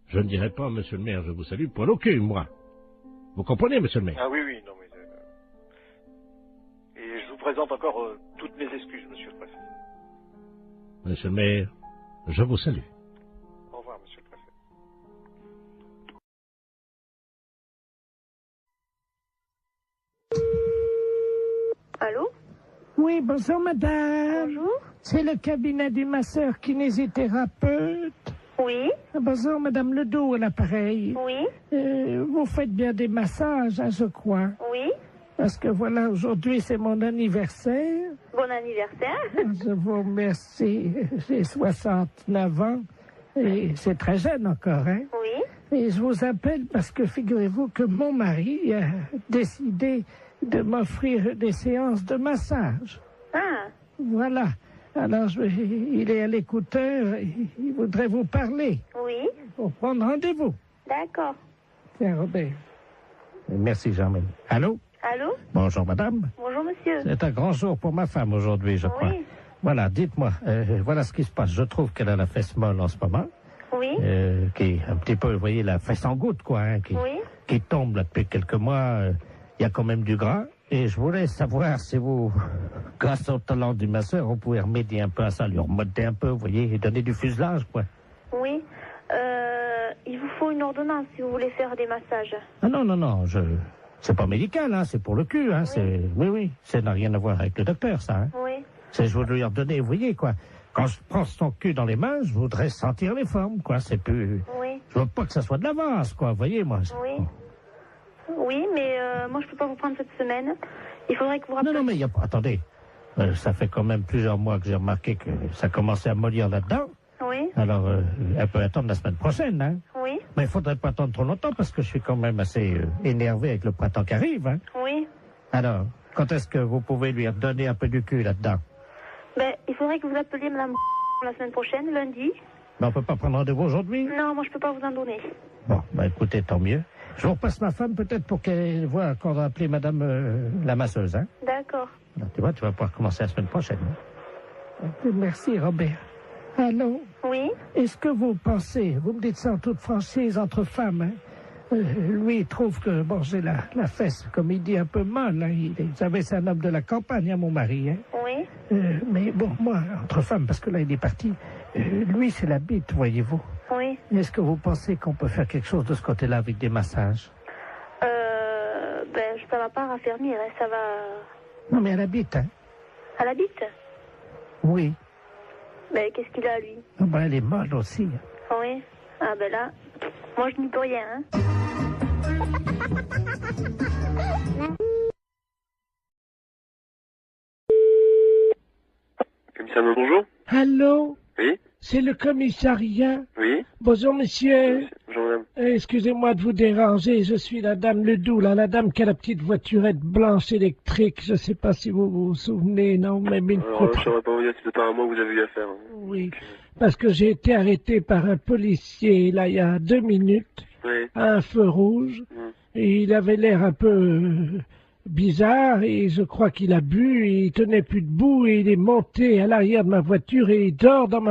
je ne dirai pas, monsieur le maire, je vous salue, poil au cul, moi. Vous comprenez, monsieur le maire? Ah oui, non, mais... Et je vous présente encore toutes mes excuses, monsieur le préfet. Monsieur le maire, je vous salue. Au revoir, monsieur le préfet. Allô? Oui, bonjour madame. Bonjour. C'est le cabinet du masseur kinésithérapeute. Oui. Bonjour madame Ledoux à l'appareil. Oui. Vous faites bien des massages, hein, je crois. Oui. Parce que voilà, aujourd'hui c'est mon anniversaire. Bon anniversaire. Je vous remercie. J'ai 69 ans et c'est très jeune encore, hein. Oui. Et je vous appelle parce que figurez-vous que mon mari a décidé de m'offrir des séances de massage. Ah. Voilà. Alors, il est à l'écouteur, il voudrait vous parler. Oui. Pour prendre rendez-vous. D'accord. Tiens, Robert. Merci, Jean-Marie. Allô? Allô? Bonjour, madame. Bonjour, monsieur. C'est un grand jour pour ma femme aujourd'hui, je crois. Oui. Voilà, dites-moi, voilà ce qui se passe. Je trouve qu'elle a la fesse molle en ce moment. Oui. Qui est un petit peu, vous voyez, la fesse en goutte, quoi, hein, qui tombe là depuis quelques mois. Il y a quand même du gras. Et je voulais savoir si vous, grâce au talent du masseur, on pouvait remédier un peu à ça, lui remonter un peu, vous voyez, et donner du fuselage, quoi. Oui. Il vous faut une ordonnance si vous voulez faire des massages. Ah non, c'est pas médical, hein, c'est pour le cul, hein, oui, ça n'a rien à voir avec le docteur, ça, hein. Oui. C'est, je voudrais lui redonner, vous voyez, quoi. Quand je prends son cul dans les mains, je voudrais sentir les formes, quoi, c'est plus... Oui. Je veux pas que ça soit de l'avance, quoi, vous voyez, moi. Oui. Oui, mais moi je peux pas vous prendre cette semaine. Il faudrait que vous rappeliez... Non, mais il y a pas... Attendez. Ça fait quand même plusieurs mois que j'ai remarqué que ça commençait à mollir là-dedans. Oui. Alors, elle peut attendre la semaine prochaine, hein. Oui. Mais il faudrait pas attendre trop longtemps parce que je suis quand même assez énervé avec le printemps qui arrive, hein. Oui. Alors, quand est-ce que vous pouvez lui redonner un peu du cul là-dedans? Ben, il faudrait que vous appeliez madame la semaine prochaine, lundi. Mais on peut pas prendre rendez-vous aujourd'hui? Non, moi je peux pas vous en donner. Bon, écoutez, tant mieux. Je vous repasse ma femme peut-être pour qu'elle voit qu'on va appeler madame la masseuse, hein. D'accord. Alors, tu vois, tu vas pouvoir commencer la semaine prochaine. Merci, Robert. Allô? Oui? Est-ce que vous pensez, vous me dites ça en toute franchise entre femmes, hein? Lui, il trouve que, bon, j'ai la fesse, comme il dit, un peu molle, hein. Vous savez, c'est un homme de la campagne, hein, mon mari, hein. Oui. Mais bon, moi, entre femmes, parce que là, il est parti, lui, c'est la bite, voyez-vous. Oui. Est-ce que vous pensez qu'on peut faire quelque chose de ce côté-là avec des massages? Ben, ça va pas raffermir, hein, ça va... Non, mais elle habite, hein? Elle habite? Oui. Ben, qu'est-ce qu'il a, lui? Ah ben, elle est molle aussi. Oui. Ah ben là, moi je n'y peux rien, hein. Commissariat, bonjour. Allô? Oui. C'est le commissariat? Oui. Bonjour, monsieur. Bonjour, madame. Excusez-moi de vous déranger, je suis la dame Ledoux, là, la dame qui a la petite voiturette blanche électrique. Je sais pas si vous vous souvenez, non, mais une Alors, je ne saurais pas vous dire si c'est apparemment que vous avez eu affaire. Oui, parce que j'ai été arrêté par un policier, là, il y a 2 minutes, Oui. à un feu rouge, et il avait l'air un peu bizarre, et je crois qu'il a bu, et il tenait plus debout, et il est monté à l'arrière de ma voiture, et il dort dans ma